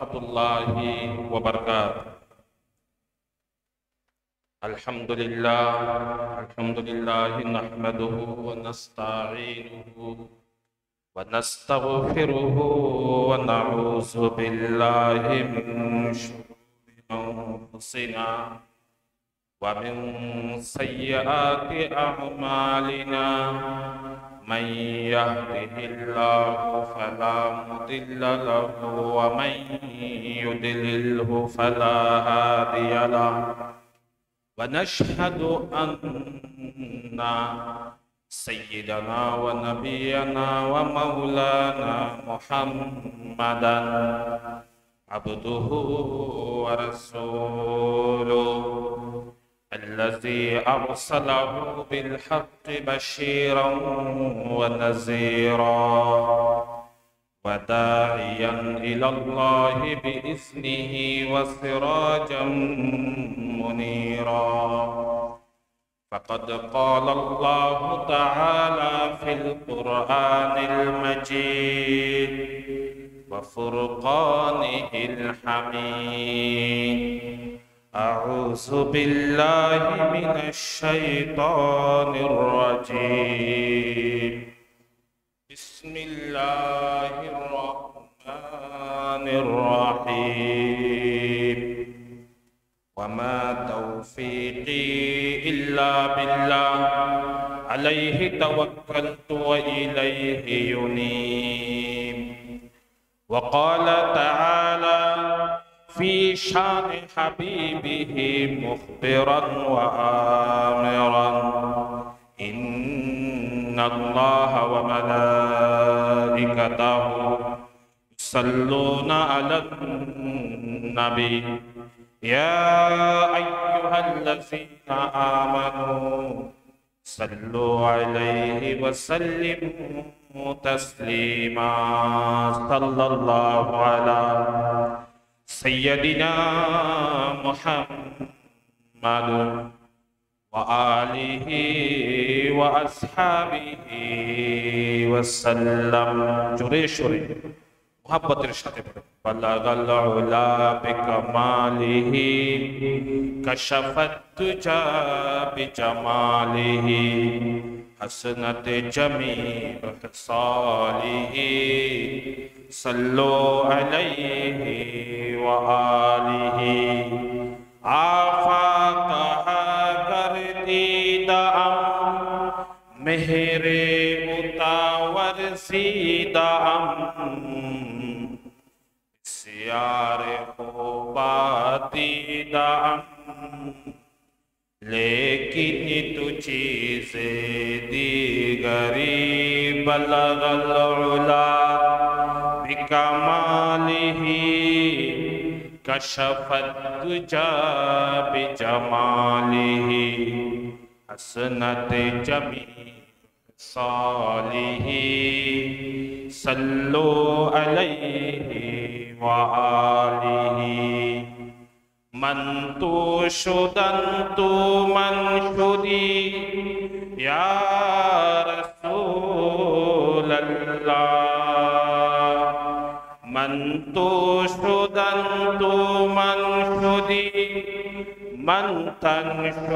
रहमतुल्लाहि व बरकातुहू। अल्हम्दुलिल्लाह नहमदुहु व नस्तईनुहु व नस्तगफिरुहु व नऊज़ु बिल्लाहि मिन शुरूरि अंफुसिना व मिन सय्यिआति अअमालिना। मन यहदिहिल्लाहु फला मुदिल्ल लहु व मन युद्लिल्हु फला हादिय लहु। व नशहदु अन्ना सय्यिदना व नबियना व मौलाना मुहम्मदन अब्दुहु व रसूलुहु अल्लज़ी अरसलहु बिल्हक़्क़ि बशीरन व नज़ीरा व दाइयन इलल्लाहि बिइज़्निहि व सिराजन मुनीरा। फ़क़द क़ाल अल्लाहु तआला फ़िल क़ुरआनिल मजीद व फ़ुरक़ानिहिल हमीद। अऊज़ु बिल्लाहि मिनश शैतानिर रजीम। बिस्मिल्लाहिर रहमानिर रहीम। वमा तौफ़ीक़ी इल्ला बिल्लाह अलैहि तवक्कलतु व इलैहि युनीब। वक़ाल तआला फ़ी शान हबीबिही मुख़बिरन व आमिरन इन्नल्लाह व मलाइकतहु युसल्लूना अलन नबी या अय्युहल्लज़ीना आमनू सल्लु अलैहि व सल्लिमू तस्लीमा। सल्लल्लाहु अला सय्यदिना मुहम्मद व आलिहि व अस्हाबिहि वसल्लम। जोरे शोरे मोहब्बतेर साथे पढ़ो। बलगल उला बिकमालिहि कशफत तुजा बिजमालिहि हसनत जमीअ खसालिहि सल्लु अलैहि व आलिहि। आफाक़हा गर्दीदाम मेहरे उतावर सीदाम सियारे बादीदाम लेकिन तु चीज़े दीगरी बलगल उला बिकमालिहि कशफत तुजा बिजमालिहि हसनत जमीअ सालिहि सल्लु अलैहि व आलिहि। मंतुशुदंतु मंशुदी या रसूलल्लाह। मंतुशुदंतु मंशुदी मंतनशुदंतु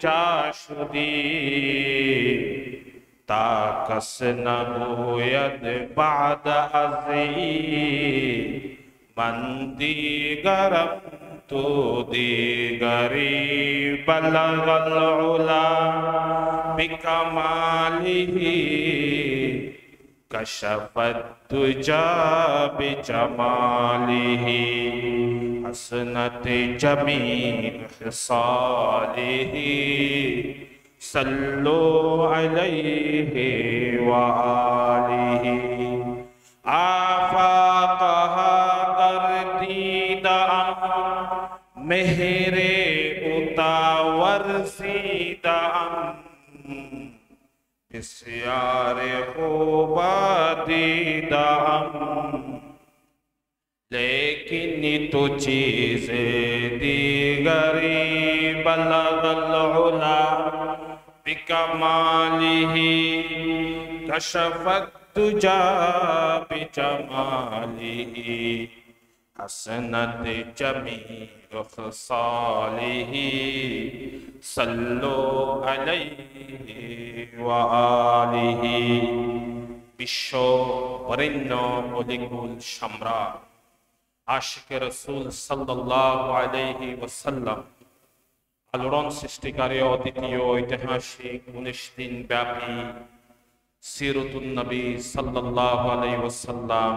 जाशुदी ताकस नबूयद बाद अज़ी मन दीगरम तु दीगरी बलगल उला बिकमालिहि कशफत तुजा बिजमालिहि हसनत जमीअ सालिहि सल्लु अलैहि व आलिहि। आफाक़हा गर्दीदाम मेहरे उतावर सीदाम बिस्यारे खूबादीदाम लेकिन तु चीज़े दीगरी बलगल उला बिकमालिहि कशफत तुजा बिजमालिही हसनत जमील खसालिही सल्लु अलैहि व आलिही। বিশ্ব বরেণ্য অলিকুল সম্রাট আশিকে রসুল সাল্লাল্লাহু আলাইহি ওয়াসাল্লাম আলোড়ন সৃষ্টিকারী অদ্বিতীয় ঐতিহাসিক 19 দিন ব্যাপী সিরাতুন নবী সাল্লাল্লাহু আলাইহি ওয়াসাল্লাম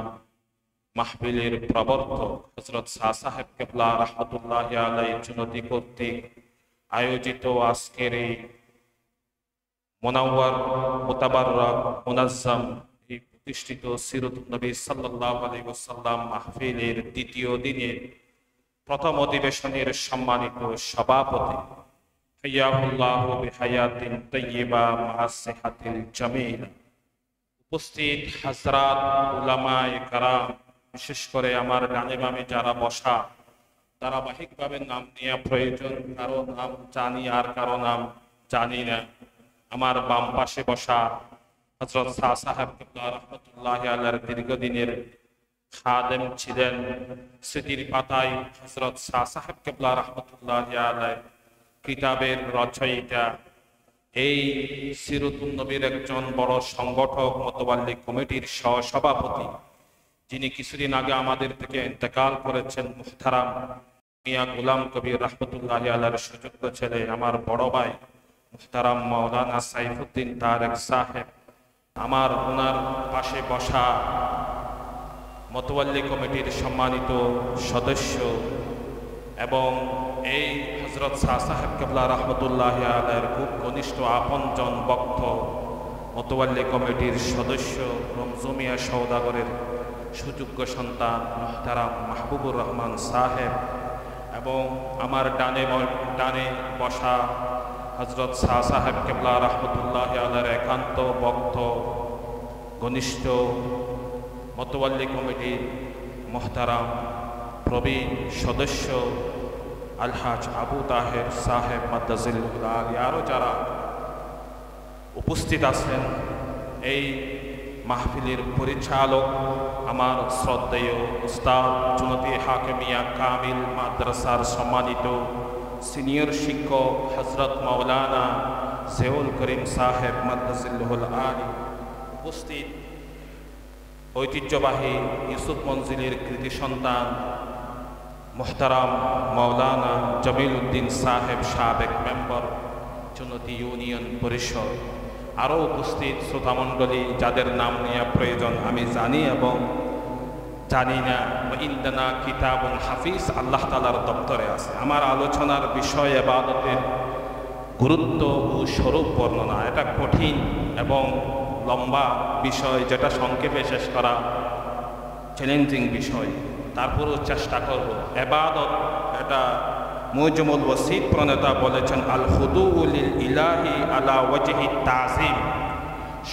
মাহফিলের প্রবর্তক হযরত শাহ সাহেব কিবলা রাহমাতুল্লাহি আলাইহি জুনদি কর্তৃক আয়োজিত আজকের এই মুনাওয়ার মুতাবাররাক মুনাজ্জাম এই প্রতিষ্ঠিত সিরাতুন নবী সাল্লাল্লাহু আলাইহি ওয়াসাল্লাম মাহফিলের দ্বিতীয় দিনের প্রথম অধিবেশনের সম্মানিত সভাপতি হাইয়াহুল্লাহু বিহায়াতিন তাইয়্যিবা মা সিহাতিল জামিল, উপস্থিত হযরত উলামায়ে কেরাম, বিশেষ করে আমার ডানে বামে যারা বসা, ধারাবাহিকভাবে নাম নেওয়া প্রয়োজন, কারো নাম জানি আর কারো নাম জানি না। আমার বাম পাশে বসা হযরত শাহ সাহেব কিবলা রাহমাতুল্লাহি আলাইহির দীর্ঘদিনের খাদেম ছিলেন। স্মৃতির পাতায় হযরত শাহ সাহেব কিবলা রাহমাতুল্লাহি আলাইহি কিতাবের রচয়িতা, এই সিরাতুন নবীর একজন বড় সংগঠক, মোতাবাল্লি কমিটির সহসভাপতি, যিনি কিছুদিন আগে আমাদের থেকে ইন্তেকাল করেছেন, মুহতারাম মিয়া গোলাম কবির রাহমাতুল্লাহি আলাইহির সুযোগ্য ছেলে, আমার বড় ভাই মুহতারাম মাওলানা সাইফুদ্দিন তারেক সাহেব, আমার ওনার পাশে বসা মোতাওয়াল্লি কমিটির সম্মানিত সদস্য এবং এই হযরত শাহ সাহেব কিবলা রাহমাতুল্লাহি আলাইহির খুব ঘনিষ্ঠ আপনজন ভক্ত মোতাওয়াল্লি কমিটির সদস্য রমজমিয়া সওদাগরের সুযোগ্য সন্তান মুহতারাম মাহবুবুর রহমান সাহেব, এবং আমার ডানে বসা হযরত শাহ সাহেব কিবলা রাহমাতুল্লাহি আলাইহির একান্ত ভক্ত ঘনিষ্ঠ মোতাওয়াল্লি কমিটির মুহতারাম প্রবীণ সদস্য আলহাজ আবু তাহের সাহেব মাদ্দাজিল্লাহুল আলী, আরও যারা উপস্থিত আছেন। এই মাহফিলের পরিচালক আমার শ্রদ্ধেয় উস্তাদ জুনদি হাকিমিয়া কামিল মাদ্রাসার সম্মানিত সিনিয়র শিক্ষক হযরত মাওলানা জিয়াউল করিম সাহেব মাদ্দাজিল্লাহুল আলী, উপস্থিত ঐতিহ্যবাহী ইউসুফ মঞ্জিলের কৃতি সন্তান মুহতারাম মাওলানা জমিল উদ্দিন সাহেব, সাবেক মেম্বার জুনদি ইউনিয়ন পরিষদ, আরও উপস্থিত শ্রোতামণ্ডলী, যাদের নাম নেওয়া প্রয়োজন আমি জানি এবং জানি না। ইনদানা কিতাবুন হাফিজ, আল্লাহ তাআলার দপ্তরে আছে। আমার আলোচনার বিষয় ইবাদতের গুরুত্ব ও স্বরূপ বর্ণনা। এটা কঠিন এবং লম্বা বিষয়, যেটা সংক্ষেপে শেষ করা চ্যালেঞ্জিং বিষয়, তারপরেও চেষ্টা করব। ইবাদত এটা মুজমুল ওয়াসিত প্রণেতা বলেছেন আল খুদুউ লিল ইলাহি আলা ওয়াজহি তাযিম,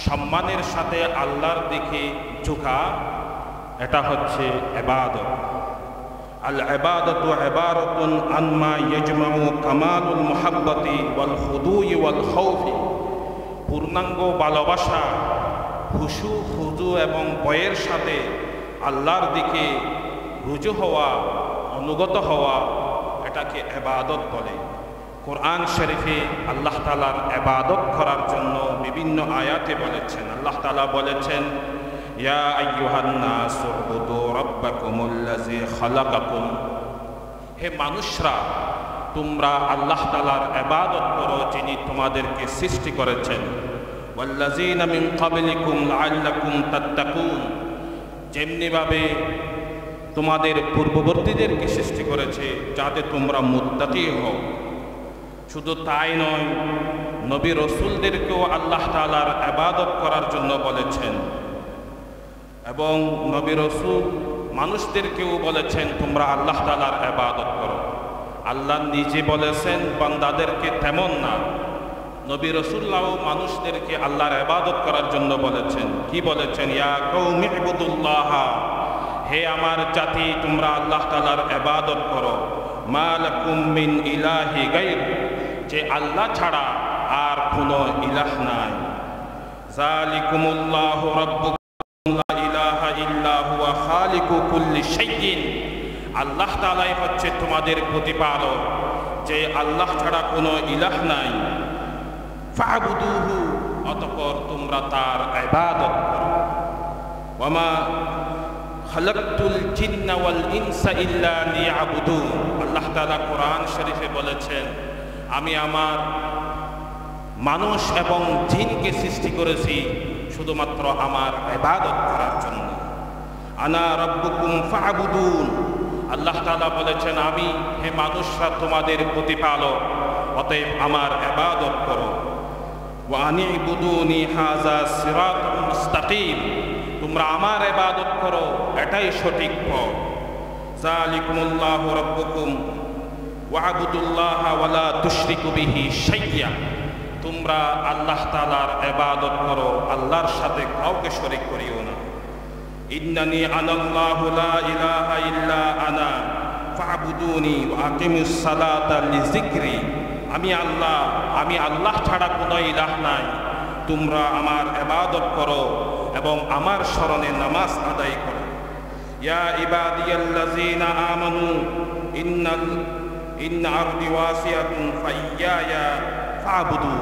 সম্মানের সাথে আল্লাহর দিকে ঝুঁকা, এটা হচ্ছে ইবাদত। আল ইবাদাতু ইবারাতুন আম্মা ইয়াজমাউ কামালুল মুহাব্বতি ওয়াল খুদুই ওয়াল খাউফি, পূর্ণাঙ্গ ভালোবাসা, খুশু খুজু এবং ভয়ের সাথে আল্লাহর দিকে রুজু হওয়া, অনুগত হওয়া, এটাকে ইবাদত বলে। কোরআন শরীফে আল্লাহ তাআলার ইবাদত করার জন্য বিভিন্ন আয়াতে বলেছেন। আল্লাহ তাআলা বলেছেন, ইয়া আইয়ুহান নাসু উবুদু রাব্বাকুমুল্লাযী খালাকাকুম, হে মানুষরা তোমরা আল্লাহ তাআলার ইবাদত করো যিনি তোমাদেরকে সৃষ্টি করেছেন। ওয়াল্লাযীনা মিন ক্বাবলিকুম লাআল্লাকুম তাত্তাকুন, যেমনিভাবে তোমাদের পূর্ববর্তীদেরকে সৃষ্টি করেছে যাতে তোমরা মুত্তাকি হও। শুধু তাই নয়, নবী রসুলদেরকেও আল্লাহ তাআলার ইবাদত করার জন্য বলেছেন, এবং নবী রসুল মানুষদেরকেও বলেছেন তোমরা আল্লাহ তাআলার ইবাদত করো। আল্লাহ নিজে বলেছেন বান্দাদেরকে তেমন না, নবী রাসূলুল্লাহ মানুষদেরকে আল্লাহর ইবাদত করার জন্য বলেছেন। কি বলেছেন? ইয়া কওমি ইবুদুল্লাহ, হে আমার জাতি তোমরা আল্লাহ তাআলার ইবাদত করো। মা লাকুম মিন ইলাহি গায়র, যে আল্লাহ ছাড়া আর কোনো ইলাহ নাই। যালিকুমুল্লাহু রাব্বুকুম মুখলিসিন, আল্লাহ তাআলাই হচ্ছে তোমাদের প্রতিপালক, যে আল্লাহ ছাড়া কোনো ইলাহ নাই। ফা'বুদুহু, অতঃপর তোমরা তার ইবাদত করো। ওয়ামা খালাকতুল জিন্না ওয়াল ইনসা ইল্লা লিয়াবুদুন, আল্লাহ তাআলা কোরআন শরীফে বলেছেন, আমি আমার মানুষ এবং জিনকে সৃষ্টি করেছি শুধুমাত্র আমার ইবাদত করার জন্য। আনা রাব্বুকুম ফা'বুদুন, আল্লাহ তাআলা বলেছেন, আমি হে মানুষরা তোমাদের প্রতিপালক, অতএব আমার ইবাদত করো। ওয়া আনি'বুদুনি হাযা সিরাতুল মুস্তাকিম, তোমরা আমার ইবাদত করো, এটাই সঠিক পথ। যালিকুমুল্লাহু রাব্বুকুম ওয়া'বুদুল্লাহা ওয়া লা তুশরিকু বিহি শাইয়্যা, তোমরা আল্লাহ তাআলার ইবাদত করো, আল্লাহর সাথে কাউকে শরীক করিও না। ইন্নানি আনাল্লাহু লা ইলাহা ইল্লা আনা ফা'বুদুনি ওয়া আকিমুস সালাতা লিযিকরি, আমি আল্লাহ ছাড়া কোনো ইলাহ নাই, তোমরা আমার ইবাদত করো এবং আমার স্মরণে নামাজ আদায় করো। ইয়া ইবাদিয়াল্লাযীনা আমানু ইন্না আরদি ওয়াসিআতুন ফাইয়ায়া ফা'বুদুন,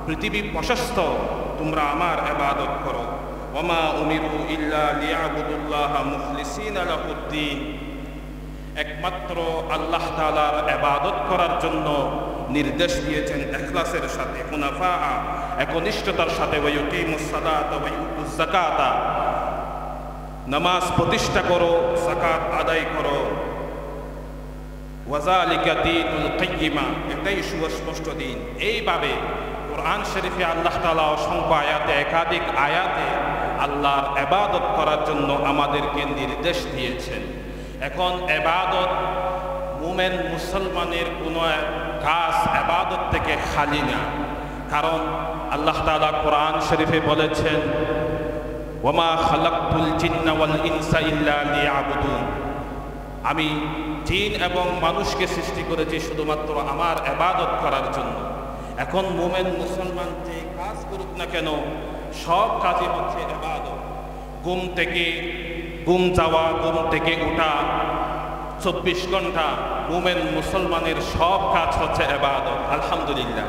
পৃথিবী প্রশস্ত, তোমরা আমার ইবাদত করো। ওয়ামা উমিরু ইল্লা লিয়াবুদুল্লাহা মুখলিসিনা লাহুদ্দিন, একমাত্র আল্লাহ তাআলার ইবাদত করার জন্য নির্দেশ দিয়েছেন ইখলাসের সাথে, হুনাফা, একনিষ্ঠতার সাথে। ওয়া ইউকিমুস সালাতা ওয়া ইউতুজ যাকাতা, নামাজ প্রতিষ্ঠা করো, যাকাত আদায় করো। ওয়া যালিকা দীনুল কাইয়্যিমা, এটাই সুস্পষ্ট দিন। এইভাবে কোরআন শরীফে আল্লাহ তাআলা অসংখ্য আয়াতে, একাধিক আয়াতে আল্লাহর ইবাদত করার জন্য আমাদেরকে নির্দেশ দিয়েছেন। এখন ইবাদত, মুমিন মুসলমানের কোনো কাজ ইবাদত থেকে খালি না, কারণ আল্লাহ তাআলা কোরআন শরীফে বলেছেন, ওয়ামা খালাকতুল জিন্না ওয়াল ইনসা ইল্লা লিয়াবুদুন, আমি জিন এবং মানুষকে সৃষ্টি করেছি শুধুমাত্র আমার ইবাদত করার জন্য। এখন মুমিন মুসলমান যে কাজ করুক না কেন, সব কাজই হচ্ছে ইবাদত। ঘুম যাওয়া, ঘুম থেকে ওঠা, 24 ঘন্টা মুমিন মুসলমানের সব কাজ হচ্ছে ইবাদত। আলহামদুলিল্লাহ,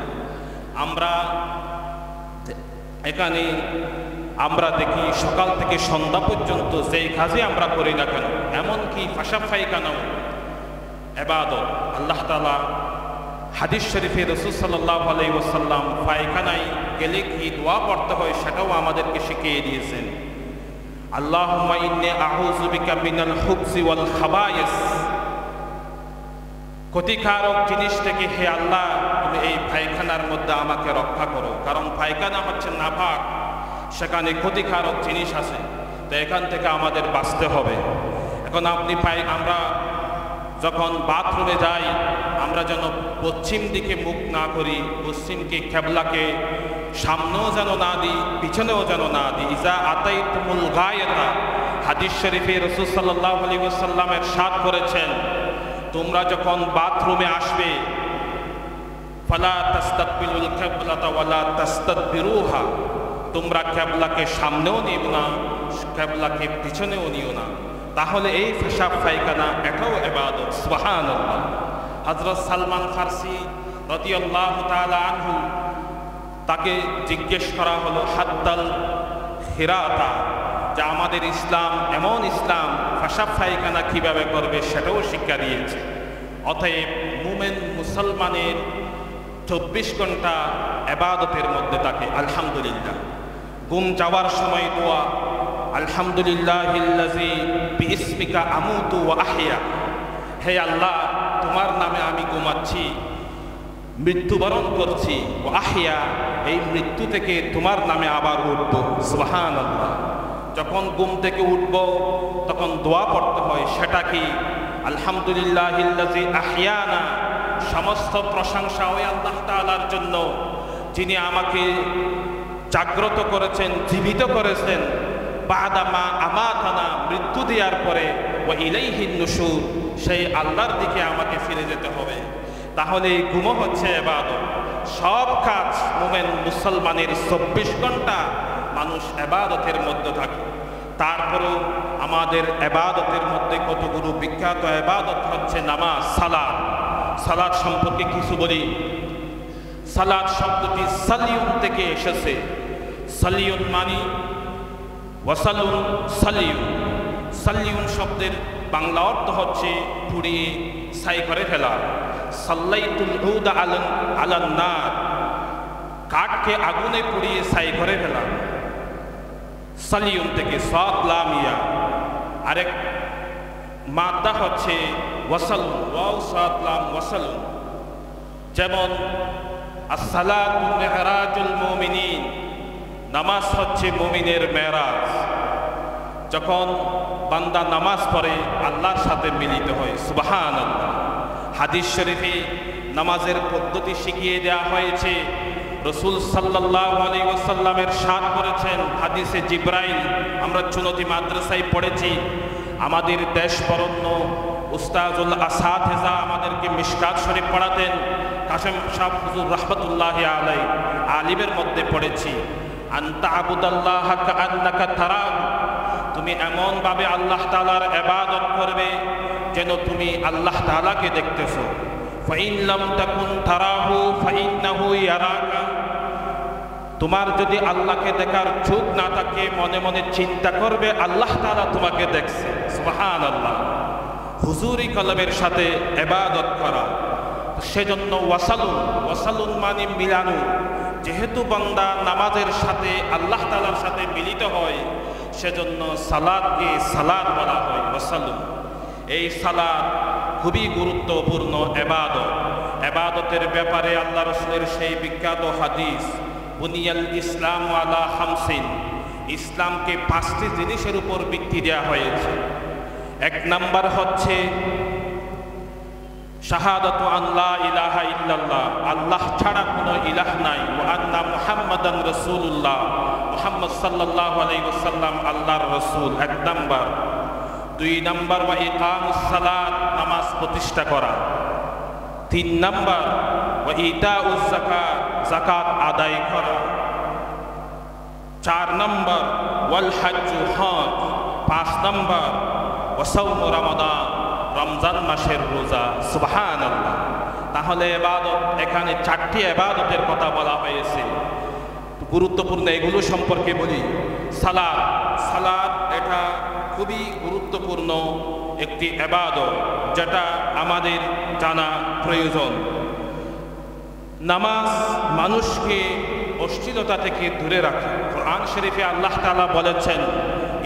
আমরা দেখি সকাল থেকে সন্ধ্যা পর্যন্ত যেই কাজে আমরা করি না কেন, এমনকি পেশাব পায়খানাও ইবাদত। আল্লাহ তাআলা হাদিস শরীফে রাসূল সাল্লাল্লাহু আলাইহি ওয়াসাল্লাম পায়খানায় গেলে কি দোয়া পড়তে হয় সেটাও আমাদেরকে শিখিয়ে দিয়েছেন। আল্লাহুম্মা ইন্নী আউযু বিকা মিনাল খুবসি ওয়াল খাবায়েস, ক্ষতিকারক জিনিস থেকে হে আল্লাহ তুমি এই পায়খানার মধ্যে আমাকে রক্ষা করো, কারণ পায়খানা হচ্ছে নাপাক, সেখানে ক্ষতিকারক জিনিস আছে, তো এখান থেকে আমাদের বাঁচতে হবে। এখন আমরা যখন বাথরুমে যাই, আমরা যেন পশ্চিম দিকে মুখ না করি, পশ্চিমকে কিবলাকে সামনেও যেন না দিই, পিছনেও যেন না দিই। ইজা আতাইতুমুল গায়াতা, হাদিস শরীফে রাসূল সাল্লাল্লাহু আলাইহি ওয়াসাল্লাম ইরশাদ করেছেন, তোমরা যখন বাথরুমে আসবে, ফালা তাস্তাকবিলুল কিবলাতা ওয়ালা তাস্তাদবিরুহা, তোমরা কিবলাকে সামনেও নিও না, কিবলাকে পিছনেও নিও না, তাহলে এই পেশাব পায়খানা এটাও ইবাদত। সুবহানাল্লাহ। হযরত সালমান ফারসি রাদিয়াল্লাহু তাআলা আনহু, তাকে জিজ্ঞেস করা হলো হাত্তাল খিরাতা, যে আমাদের ইসলাম এমন ইসলাম, পেশাব পায়খানা কিভাবে করবে সেটাও শিক্ষা দিয়েছে। অতএব মুমিন মুসলমানের 24 ঘন্টা ইবাদতের মধ্যে থাকে। আলহামদুলিল্লাহ, ঘুম যাওয়ার সময় দোয়া, আলহামদুলিল্লাহিল্লাযী বিইসমিকা আমুতু ওয়া আহইয়া, হে আল্লাহ তোমার নামে আমি ঘুমাচ্ছি, মৃত্যুবরণ করছি, ও আহইয়া, এই মৃত্যু থেকে তোমার নামে আবার উঠব। সুবহানাল্লাহ। যখন ঘুম থেকে উঠব তখন দোয়া পড়তে হয়, সেটা কি? আলহামদুলিল্লাহিল্লাযী আহইয়ানা, সমস্ত প্রশংসা ওই আল্লাহ তাআলার জন্য যিনি আমাকে জাগ্রত করেছেন, জীবিত করেছেন, বাদামা আমাতানা, মৃত্যু দেওয়ার পরে, ওয়া ইলাইহিন নুশুর, সেই আল্লাহর দিকে আমাকে ফিরে যেতে হবে। তাহলে এই ঘুমও হচ্ছে ইবাদত। সব কাজ মুমিন মুসলমানের 24 ঘন্টা মানুষ ইবাদতের মধ্যে থাকে। তারপরেও আমাদের ইবাদতের মধ্যে কতগুলো বিখ্যাত ইবাদত হচ্ছে নামাজ, সালাত। সালাত সম্পর্কে কিছু বলি। সালাত শব্দটি সালিউন থেকে এসেছে। সালিউন মানে ওয়াসালুন, সালিউন। সালিউন শব্দের বাংলা অর্থ হচ্ছে পুড়িয়ে ছাই করে ফেলা। সাল্লাইতুল উদ আলান নার, কাঠকে আগুনে পুড়িয়ে ছাই করে ফেলা। সালিউন থেকে সাদ লাম ইয়া। আরেক মাদ্দা হচ্ছে ওয়াসালুন, ওয়াও সাদ লাম ওয়াসালুন। যেমন আসসালাতু মিরাজুল মুমিনিন, নামাজ হচ্ছে মুমিনের মেরাজ। যখন বান্দা নামাজ পড়ে আল্লাহর সাথে মিলিত হয়। সুবহানাল্লাহ। হাদিস শরীফে নামাজের পদ্ধতি শিখিয়ে দেওয়া হয়েছে। রসুল সাল্লাল্লাহু আলাইহি ওয়াসাল্লামের সাথ করেছেন হাদিসে জিব্রাইল। আমরা চুনতি মাদ্রাসায় পড়েছি। আমাদের দেশ বরণ্য উস্তাজুল আসাতিজা আমাদেরকে মিশকাত শরীফ পড়াতেন। কাসেম শাহ হুজুর রাহমাতুল্লাহি আলাইহি আলিমের মধ্যে পড়েছি, আনতা আবুদাল্লাহা কাআন্নাকা তারাহু, তুমি এমনভাবে আল্লাহ তাআলার ইবাদত করবে যেন তুমি আল্লাহ তাআলাকে দেখতেছো। ফাইন লাম তাকুন তারাহু ফাইন্নাহু ইয়ারাকা, তোমার যদি আল্লাহকে দেখার চোখ না থাকে মনে মনে চিন্তা করবে আল্লাহ তাআলা তোমাকে দেখছে। সুবহানাল্লাহ। হুজুরি কলবের সাথে ইবাদত করা। সেজন্য ওয়াসালুন, ওয়াসালুন মানে মিলানো। যেহেতু বান্দা নামাজের সাথে আল্লাহ তাআলার সাথে মিলিত হয়, সেজন্য সালাতকে সালাত বলা হয়, ওয়াসালুন। এই সালাত খুবই গুরুত্বপূর্ণ ইবাদত। ইবাদতের ব্যাপারে আল্লাহ রাসূলের সেই বিখ্যাত হাদিস, বুনিয়াল ইসলাম আলা খামসিন, ইসলামকে 5টি জিনিসের উপর ভিত্তি দেওয়া হয়েছে। এক নাম্বার হচ্ছে শাহাদাতু আল্লা ইলাহা ইল্লাল্লাহ, আল্লাহ ছাড়া কোনো ইলাহ নাই, ওয়া আন্না মুহাম্মাদান রাসূলুল্লাহ, মুহাম্মদ সাল্লাল্লাহু আলাইহি ওয়াসাল্লাম আল্লাহর রাসূল। এক নাম্বার। 2 নাম্বার ওয়া ইকামুস সালাত, নামাজ প্রতিষ্ঠা করা। 3 নাম্বার ওয়া ইতাউজ যাকাত, যাকাত আদায় করা। 4 নাম্বার ওয়াল হজ্জু, হজ। 5 নাম্বার ওয়া সাওমু রমাদান, রমজান মাসের রোজা। সুবহানাল্লাহ। তাহলে ইবাদত, এখানে 4টি ইবাদতের কথা বলা হয়েছে। গুরুত্বপূর্ণ এগুলো সম্পর্কে বলি। সালাত, সালাত এটা খুবই গুরুত্বপূর্ণ একটি ইবাদত, যেটা আমাদের জানা প্রয়োজন। নামাজ মানুষকে অশ্লীলতা থেকে দূরে রাখে। কোরআন শরীফে আল্লাহ তাআলা বলেছেন,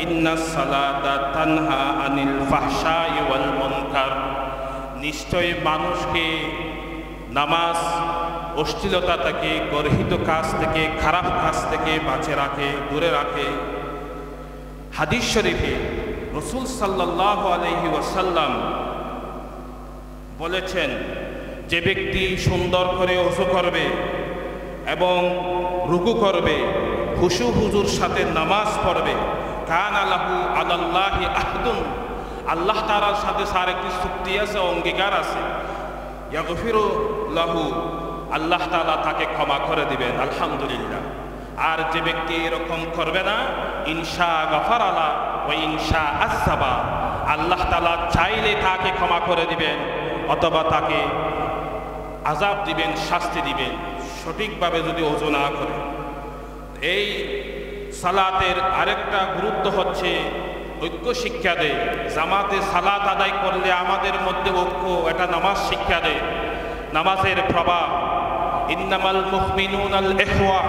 ইন্নাস সালাতা তানহা আনিল ফাহশাই ওয়াল মুনকার, নিশ্চয় মানুষকে নামাজ অশ্লীলতা থেকে, গর্হিত কাজ থেকে, খারাপ কাজ থেকে বাঁচে রাখে, দূরে রাখে। হাদিস শরীফে রাসূল সাল্লাল্লাহু আলাইহি ওয়াসাল্লাম বলেছেন, যে ব্যক্তি সুন্দর করে ওযু করবে এবং রুকু করবে, খুশু হুজুর সাথে নামাজ পড়বে, কানা লাহু আলাল্লাহি আহদুন, আল্লাহ তাআলার সাথে তার একটি চুক্তি আছে, অঙ্গীকার আছে। ইয়াগফিরু লাহু, আল্লাহ তাআলা তাকে ক্ষমা করে দিবেন। আলহামদুলিল্লাহ। আর যে ব্যক্তি এরকম করবে না, ইনশা গফারালা ওয়া ইনশা আযাবা, আল্লাহ তাআলা চাইলে তাকে ক্ষমা করে দিবেন অথবা তাকে আযাব দিবেন, শাস্তি দিবেন, সঠিকভাবে যদি ওযু না করে। এই সালাতের আরেকটা গুরুত্ব হচ্ছে ঐক্য শিক্ষা দেয়। জামাতে সালাত আদায় করলে আমাদের মধ্যে ঐক্য, এটা নামাজ শিক্ষা দেয়। নামাজের প্রভাব, ইন্নামাল মুমিনুনাল ইখওয়া,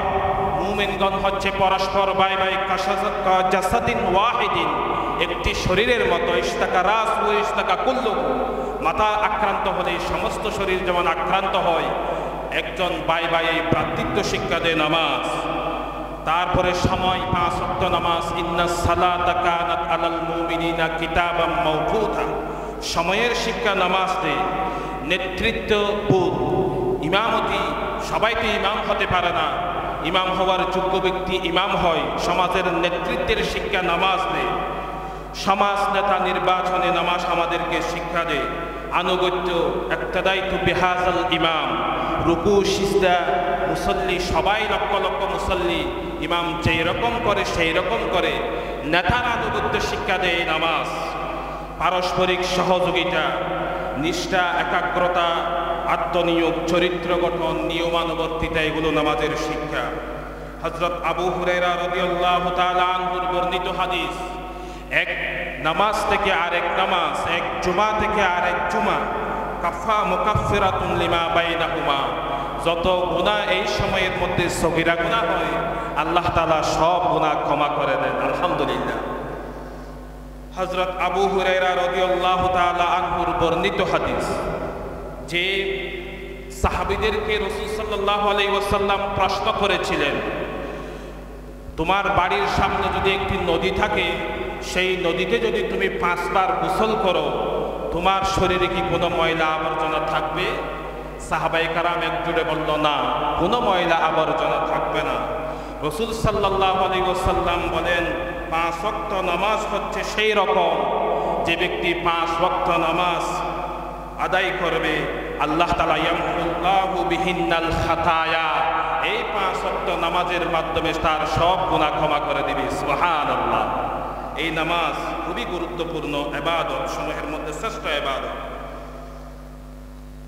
মুমিনগণ হচ্ছে পরস্পর ভাই ভাই, কাজাসাদিন ওয়াহিদিন, একটি শরীরের মতো। ইশতাকা রাসু ইশতাকা কুল্লু, মাথা আক্রান্ত হলে সমস্ত শরীর যেমন আক্রান্ত হয়, একজন ভাই ভাই এই ভ্রাতৃত্ব শিক্ষা দেয় নামাজ। তারপরে সময়, 5 ওয়াক্ত নামাজ, ইন্নাস সালাতা কানাত আলাল মুমিনিনা কিতাবাম মাওকুতা, সময়ের শিক্ষা নামাজ দেয়। নেতৃত্ব বোধ, ইমামতি, সবাই তো ইমাম হতে পারে না, ইমাম হওয়ার যোগ্য ব্যক্তি ইমাম হয়। সমাজের নেতৃত্বের শিক্ষা নামাজ দেয়। সমাজ নেতা নির্বাচনে নামাজ আমাদেরকে শিক্ষা দেয়। আনুগত্য, ইক্তাদাইতু বিহাযাল ইমাম, রুকু সিজদা মুসল্লি সবাই লক্ষ লক্ষ মুসল্লি, ইমাম যেই রকম করে সেই রকম করে, নেতারা আনুগত্য শিক্ষা দেয় নামাজ। পারস্পরিক সহযোগিতা, নিষ্ঠা, একাগ্রতা, আত্মনিয়োগ, চরিত্র গঠন, নিয়মানুবর্তিতা, এগুলো নামাজের শিক্ষা। হযরত আবু হুরায়রা রাদিয়াল্লাহু তাআলা আনহুর বর্ণিত হাদিস, এক নামাজ থেকে আরেক নামাজ, এক জুমা থেকে আরেক জুমা, কাফা মুকাফফিরাতুন লিমা বাইনাহুমা, যত গুনাহ এই সময়ের মধ্যে সগীরা গুনাহ হয় আল্লাহ তাআলা সব গুনাহ ক্ষমা করে দেন। আলহামদুলিল্লাহ। হযরত আবু হুরায়রা রাদিয়াল্লাহু তাআলা আনহুর বর্ণিত হাদিস, যে সাহাবীদেরকে রাসূল সাল্লাল্লাহু আলাইহি ওয়াসাল্লাম প্রশ্ন করেছিলেন, তোমার বাড়ির সামনে যদি একটি নদী থাকে, সেই নদীতে যদি তুমি 5 বার গোসল করো, তোমার শরীরে কি কোনো ময়লা আবর্জনা থাকবে? সাহাবায়ে কেরাম একজোড়ে বলল, না, কোনো ময়লা আবর্জনা থাকবে না। রাসূল সাল্লাল্লাহু আলাইহি ওয়াসাল্লাম বলেন, 5 ওয়াক্ত নামাজ হচ্ছে সেই রকম, যে ব্যক্তি 5 ওয়াক্ত নামাজ আদায় করবে, আল্লাহ তাআলা ইয়ামহুল্লাহু বিহিন্নাল খাতায়া, এই 5 ওয়াক্ত নামাজের মাধ্যমে তার সব গুনাহ ক্ষমা করে দিবে। সুবহানাল্লাহ। এই নামাজ খুবই গুরুত্বপূর্ণ ইবাদত, সমূহের মধ্যে শ্রেষ্ঠ ইবাদত।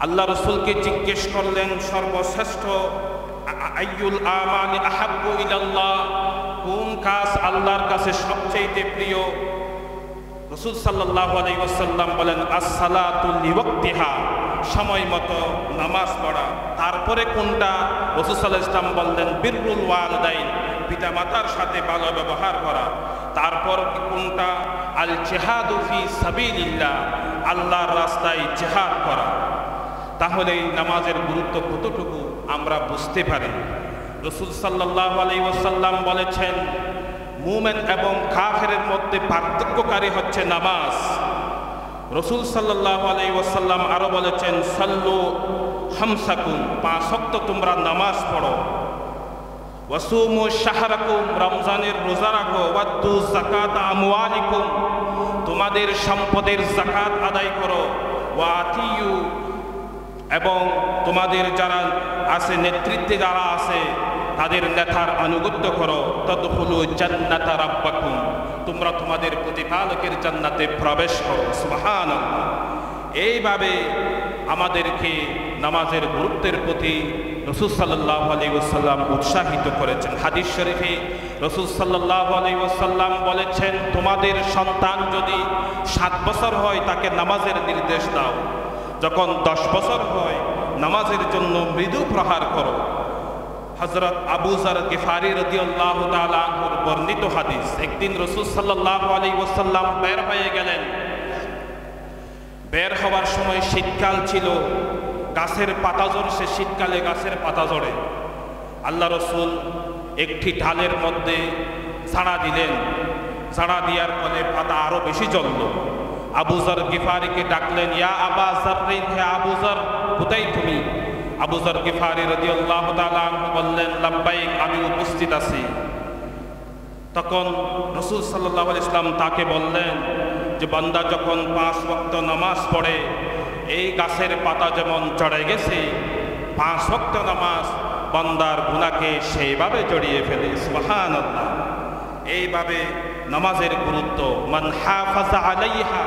আল্লাহ রাসূলকে জিজ্ঞেস করলেন, সর্বশ্রেষ্ঠ আইয়ুল আমালি আহাব্বু ইলাল্লাহ, কোন কাজ আল্লাহর কাছে সবচেয়ে প্রিয়? রাসূল সাল্লাল্লাহু আলাইহি ওয়াসাল্লাম বলেন, as-সালাতু লিওয়াক্তিহা, সময় মতো নামাজ পড়া। তারপরে কোনটা? রাসূল সাল্লাল্লাহু আলাইহি ওয়াসাল্লাম বললেন, বিররুল ওয়ালিদাইন, পিতামাতার সাথে ভালো ব্যবহার করা। তারপর কোনটা? আল জিহাদু ফি সাবিলিল্লাহ, আল্লাহর রাস্তায় জিহাদ করা। তাহলে এই নামাজের গুরুত্ব কতটুকু আমরা বুঝতে পারি। রাসূল সাল্লাল্লাহু আলাইহি ওয়াসাল্লাম বলেছেন, মুমিন এবং কাফেরের মধ্যে পার্থক্যকারী হচ্ছে নামাজ। রাসূল সাল্লাল্লাহু আলাইহি ওয়াসাল্লাম আরো বলেছেন, সাল্লু হামসাকুম, 5 ওয়াক্ত তোমরা নামাজ পড়ো। ওয়াসুমু শাহরাকুম, রমজানের রোজা রাখো। ওয়াদ্দু যাকাত আমওয়ালিকুম, তোমাদের সম্পদের যাকাত আদায় করো। ওয়াতিয়ু, এবং তোমাদের যারা আছে, নেতৃত্বে যারা আছে, তাদের নেতার আনুগত্য করো। তাদখুলু জান্নাতা রাব্বাকুম, তোমরা তোমাদের প্রতিপালকের জান্নাতে প্রবেশ করো। সুবহানাল্লাহ। এইভাবে আমাদেরকে নামাজের গুরুত্বের প্রতি রাসূল সাল্লাল্লাহু আলাইহি ওয়াসাল্লাম উৎসাহিত করেছেন। হাদিস শরীফে রাসূল সাল্লাল্লাহু আলাইহি ওয়াসাল্লাম বলেছেন, তোমাদের সন্তান যদি 7 বছর হয়, তাকে নামাজের নির্দেশ দাও। যখন 10 বছর হয়, নামাজের জন্য মৃদু প্রহার করো। হযরত আবু যর গিফারি রাদিয়াল্লাহু তাআলা আনহুর বর্ণিত হাদিস, একদিন রাসূল সাল্লাল্লাহু আলাইহি ওয়াসাল্লাম বের হয়ে গেলেন। বের হওয়ার সময় শীতকাল ছিল, গাছের পাতা ঝরছে, শীতকালে গাছের পাতা ঝরে। আল্লাহ রাসূল একটি ঢালের মধ্যে ঝাড়া দিলেন। ঝাড়া দেওয়ার ফলে পাতা আরো বেশি জ্বলল। আবু যর গিফারিকে ডাকলেন, ইয়া আবা যররিন, হে আবু যর, কোথায় তুমি? আবু যর গিফারি রাদিয়াল্লাহু তাআলা আনহু বললেন, লাব্বাইক, আমি উপস্থিত আছি। তখন রাসূল সাল্লাল্লাহু আলাইহি ওয়াসাল্লাম তাকে বললেন যে, বান্দা যখন 5 ওয়াক্ত নামাজ পড়ে, এই গাছের পাতা যেমন চড়ে গেছে, 5 ওয়াক্ত নামাজ বান্দার গুনাহকে সেইভাবে জড়িয়ে ফেলে। সুবহানাল্লাহ। এইভাবে নামাজের গুরুত্ব, মান হাফাজা আলাইহা,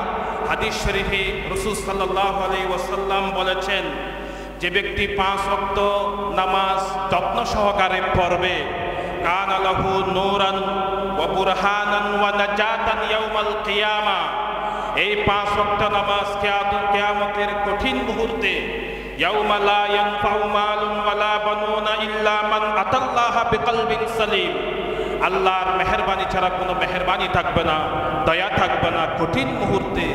হাদিস শরীফে রাসূল সাল্লাল্লাহু আলাইহি ওয়াসাল্লাম বলেছেন, যে ব্যক্তি 5 ওয়াক্ত নামাজ যত্ন সহকারে পড়বে, কানা লাহু নূরান ওয়া বুরহানান ওয়া নাজাতান ইয়াউমাল কিয়ামা, এই 5 ওয়াক্ত নামাজ কিয়ামতের কঠিন মুহূর্তে, ইয়াউমা লা ইয়ানফাউ মালুন ওয়ালা বানুনা ইল্লা মান আতাল্লাহা বিকলবিন সালিম, আল্লাহর মেহেরবানি ছাড়া কোনো মেহেরবানি থাকবে না, দয়া থাকবে না। কঠিন মুহূর্তে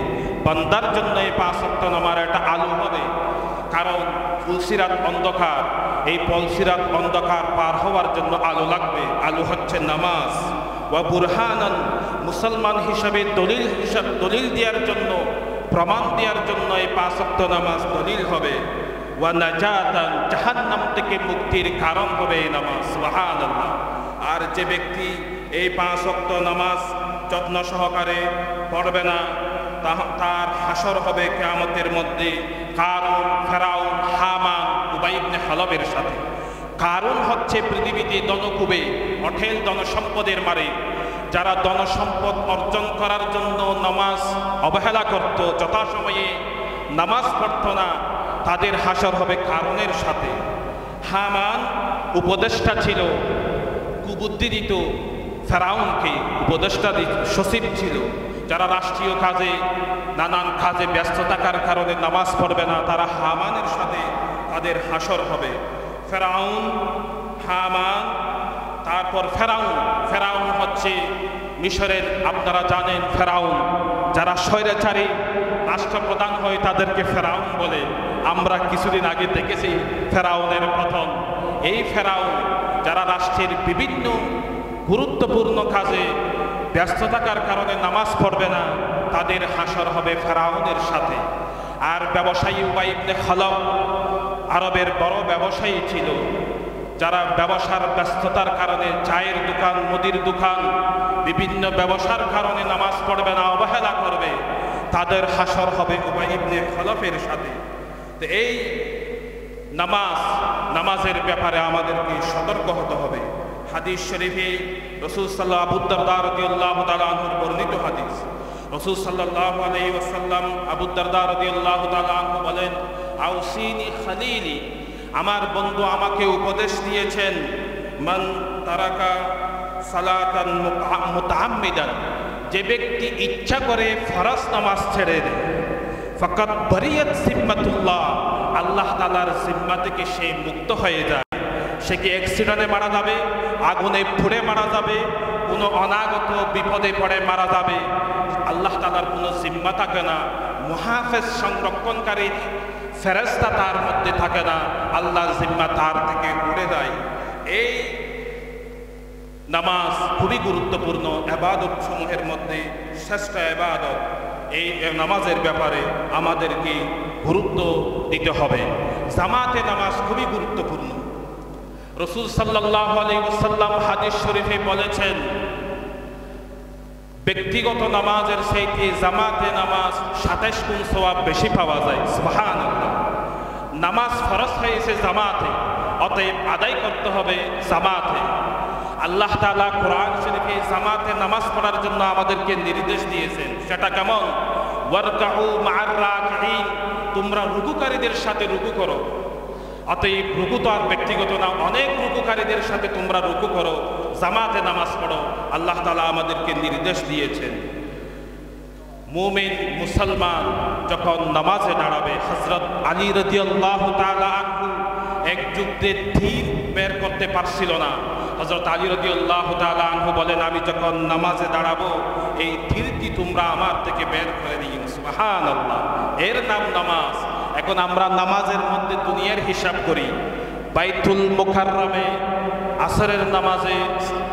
বান্দার জন্য এই 5 ওয়াক্ত নামাজ একটা আলো হবে। কারণ পুলসিরাত অন্ধকার, এই পুলসিরাত অন্ধকার পার হওয়ার জন্য আলো লাগবে। আলো হচ্ছে নামাজ। ওয়া বুরহানান, মুসলমান হিসাবে দলিল দেওয়ার জন্য, প্রমাণ দেওয়ার জন্য এই 5 ওয়াক্ত নামাজ দলিল হবে। ওয়া নাজাতান, জাহান্নাম থেকে মুক্তির কারণ হবে এই নামাজ। সুবহানাল্লাহ। আর যে ব্যক্তি এই 5 ওয়াক্ত নামাজ যত্ন সহকারে পড়বে না, তার হাসর হবে কিয়ামতের মধ্যে কারুন, ফেরাউন, হামান, উবাই ইবনে খালাবের সাথে। কারণ হচ্ছে পৃথিবীতে ধনকুবে অঠেল ধনসম্পদের মারে, যারা ধনসম্পদ অর্জন করার জন্য নামাজ অবহেলা করত, যথাসময়ে নামাজ পড়ত না, তাদের হাসর হবে কারণের সাথে। হামান উপদেষ্টা ছিল, কুবুদ্ধি দিত ফেরাউনকে, উপদেষ্টা সচিব ছিল, যারা রাষ্ট্রীয় কাজে নানান কাজে ব্যস্ত থাকার কারণে নামাজ পড়বে না, তারা হামানের সাথে তাদের হাসর হবে। ফেরাউন, হামান, তারপর ফেরাউন হচ্ছে মিশরের, আপনারা জানেন ফেরাউন যারা স্বৈরাচারী রাষ্ট্রপ্রধান হয় তাদেরকে ফেরাউন বলে। আমরা কিছুদিন আগে দেখেছি ফেরাউনের পতন। এই ফেরাউন যারা রাষ্ট্রের বিভিন্ন গুরুত্বপূর্ণ কাজে ব্যস্ত থাকার কারণে নামাজ পড়বে না, তাদের হাসর হবে ফেরাউনের সাথে। আর ব্যবসায়ী উবাই ইবনে খালাব আরবের বড় ব্যবসায়ী ছিল, যারা ব্যবসার ব্যস্ততার কারণে চায়ের দোকান, মুদির দোকান, বিভিন্ন ব্যবসার কারণে নামাজ পড়বে না, অবহেলা করবে, তাদের হাসর হবে উবাই ইবনে খালাফের সাথে। তো এই নামাজের ব্যাপারে আমাদেরকে সতর্ক হতে হবে। হাদিস শরীফে রাসূল সাল্লাল্লাহু আবু দারদা রাদিয়াল্লাহু তাআলা আনহুর বর্ণিত হাদিস, রাসূল সাল্লাল্লাহু আলাইহি ওয়াসাল্লাম আবু দারদা রাদিয়াল্লাহু তাআলা আনহু বলেন, আউসিনি খালিলি, আমার বন্ধু আমাকে উপদেশ দিয়েছেন, মান তারাকা সালাতান মুতাআম্মিদান, যে ব্যক্তি ইচ্ছা করে ফরজ নামাজ ছেড়ে দেয়, ফাকাত বারিয়াত জিম্মাতুল্লাহ, আল্লাহ তাআলার জিম্মা থেকে সে মুক্ত হয়ে যায়। সে কি অ্যাক্সিডেন্টে মারা যাবে, আগুনে পুড়ে মারা যাবে, কোনো অনাগত বিপদে পড়ে মারা যাবে, আল্লাহ তাআলার কোনো জিম্মা থাকে না, মুহাফেজ সংরক্ষণকারী ফেরেশতা তার মধ্যে থাকে না, আল্লাহর জিম্মা তার থেকে উড়ে যায়। এই নামাজ খুবই গুরুত্বপূর্ণ ইবাদত সমূহের মধ্যে শ্রেষ্ঠ ইবাদত। এই নামাজের ব্যাপারে আমাদেরকে গুরুত্ব দিতে হবে। জামাতে নামাজ খুবই গুরুত্বপূর্ণ। রাসূল সাল্লাল্লাহু আলাইহি ওয়াসাল্লাম হাদিস শরীফে বলেছেন, ব্যক্তিগত নামাজের চাইতে জামাতে নামাজ 27 গুণ সওয়াব বেশি পাওয়া যায়। সুবহানাল্লাহ। নামাজ ফরজ হয়েছে জামাতে, অতএব আদায় করতে হবে জামাতে। আল্লাহ তাআলা কোরআন শরীফে জামাতে নামাজ পড়ার জন্য আমাদেরকে নির্দেশ দিয়েছেন। সেটা কেমন? ওয়ারকাউ মা'আর রাকিঈন, তোমরা রুকুকারীদের সাথে রুকু করো। অতএব রুকু তো আর ব্যক্তিগত না, অনেক রুকুকারীদের সাথে তোমরা রুকু করো, জামাতে নামাজ পড়ো, আল্লাহ তাআলা আমাদেরকে নির্দেশ দিয়েছেন। মুমিন মুসলমান যখন নামাজে দাঁড়াবে, হযরত আলী রাদিয়াল্লাহু তাআলা আনহু এক যুদ্ধে তীর বের করতে পারছিল না। হযরত আলী রাদিয়াল্লাহু তাআলা আনহু বলেন, আমি যখন নামাজে দাঁড়াবো এই তীরটি তোমরা আমার থেকে বের করে দিও। সুবহানাল্লাহ। এর নাম নামাজ। এখন আমরা নামাজের মধ্যে দুনিয়ার হিসাব করি। বাইতুল মুকাররমে আসরের নামাজে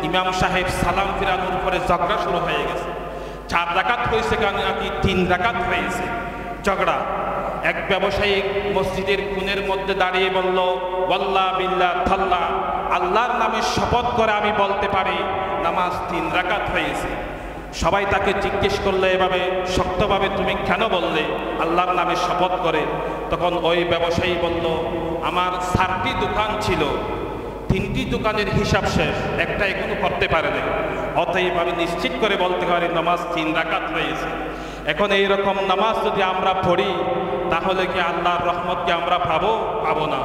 ইমাম সাহেব সালাম ফিরানোর পরে ঝগড়া শুরু হয়ে গেছে। 4 রাকাত হয়েছে নাকি 3 রাকাত হয়েছে, ঝগড়া। এক ব্যবসায়ী মসজিদের কোণের মধ্যে দাঁড়িয়ে বলল, ওয়াল্লাহ বিল্লাহ তাল্লাহ, আল্লাহর নামে শপথ করে আমি বলতে পারি নামাজ 3 রাকাত হয়েছে। সবাই তাকে জিজ্ঞেস করলে, এভাবে শক্তভাবে তুমি কেন বললে আল্লাহর নামে শপথ করে? তখন ওই ব্যবসায়ী বলল, আমার 4টি দোকান ছিল, 3টি দোকানের হিসাব শেষ, একটা এখনো করতে পারেনি, অতএব আমি নিশ্চিত করে বলতে পারি নামাজ 3 রাকাত হয়েছে। এখন এই রকম নামাজ যদি আমরা পড়ি তাহলে কি আল্লাহর রহমতকে আমরা পাবো না?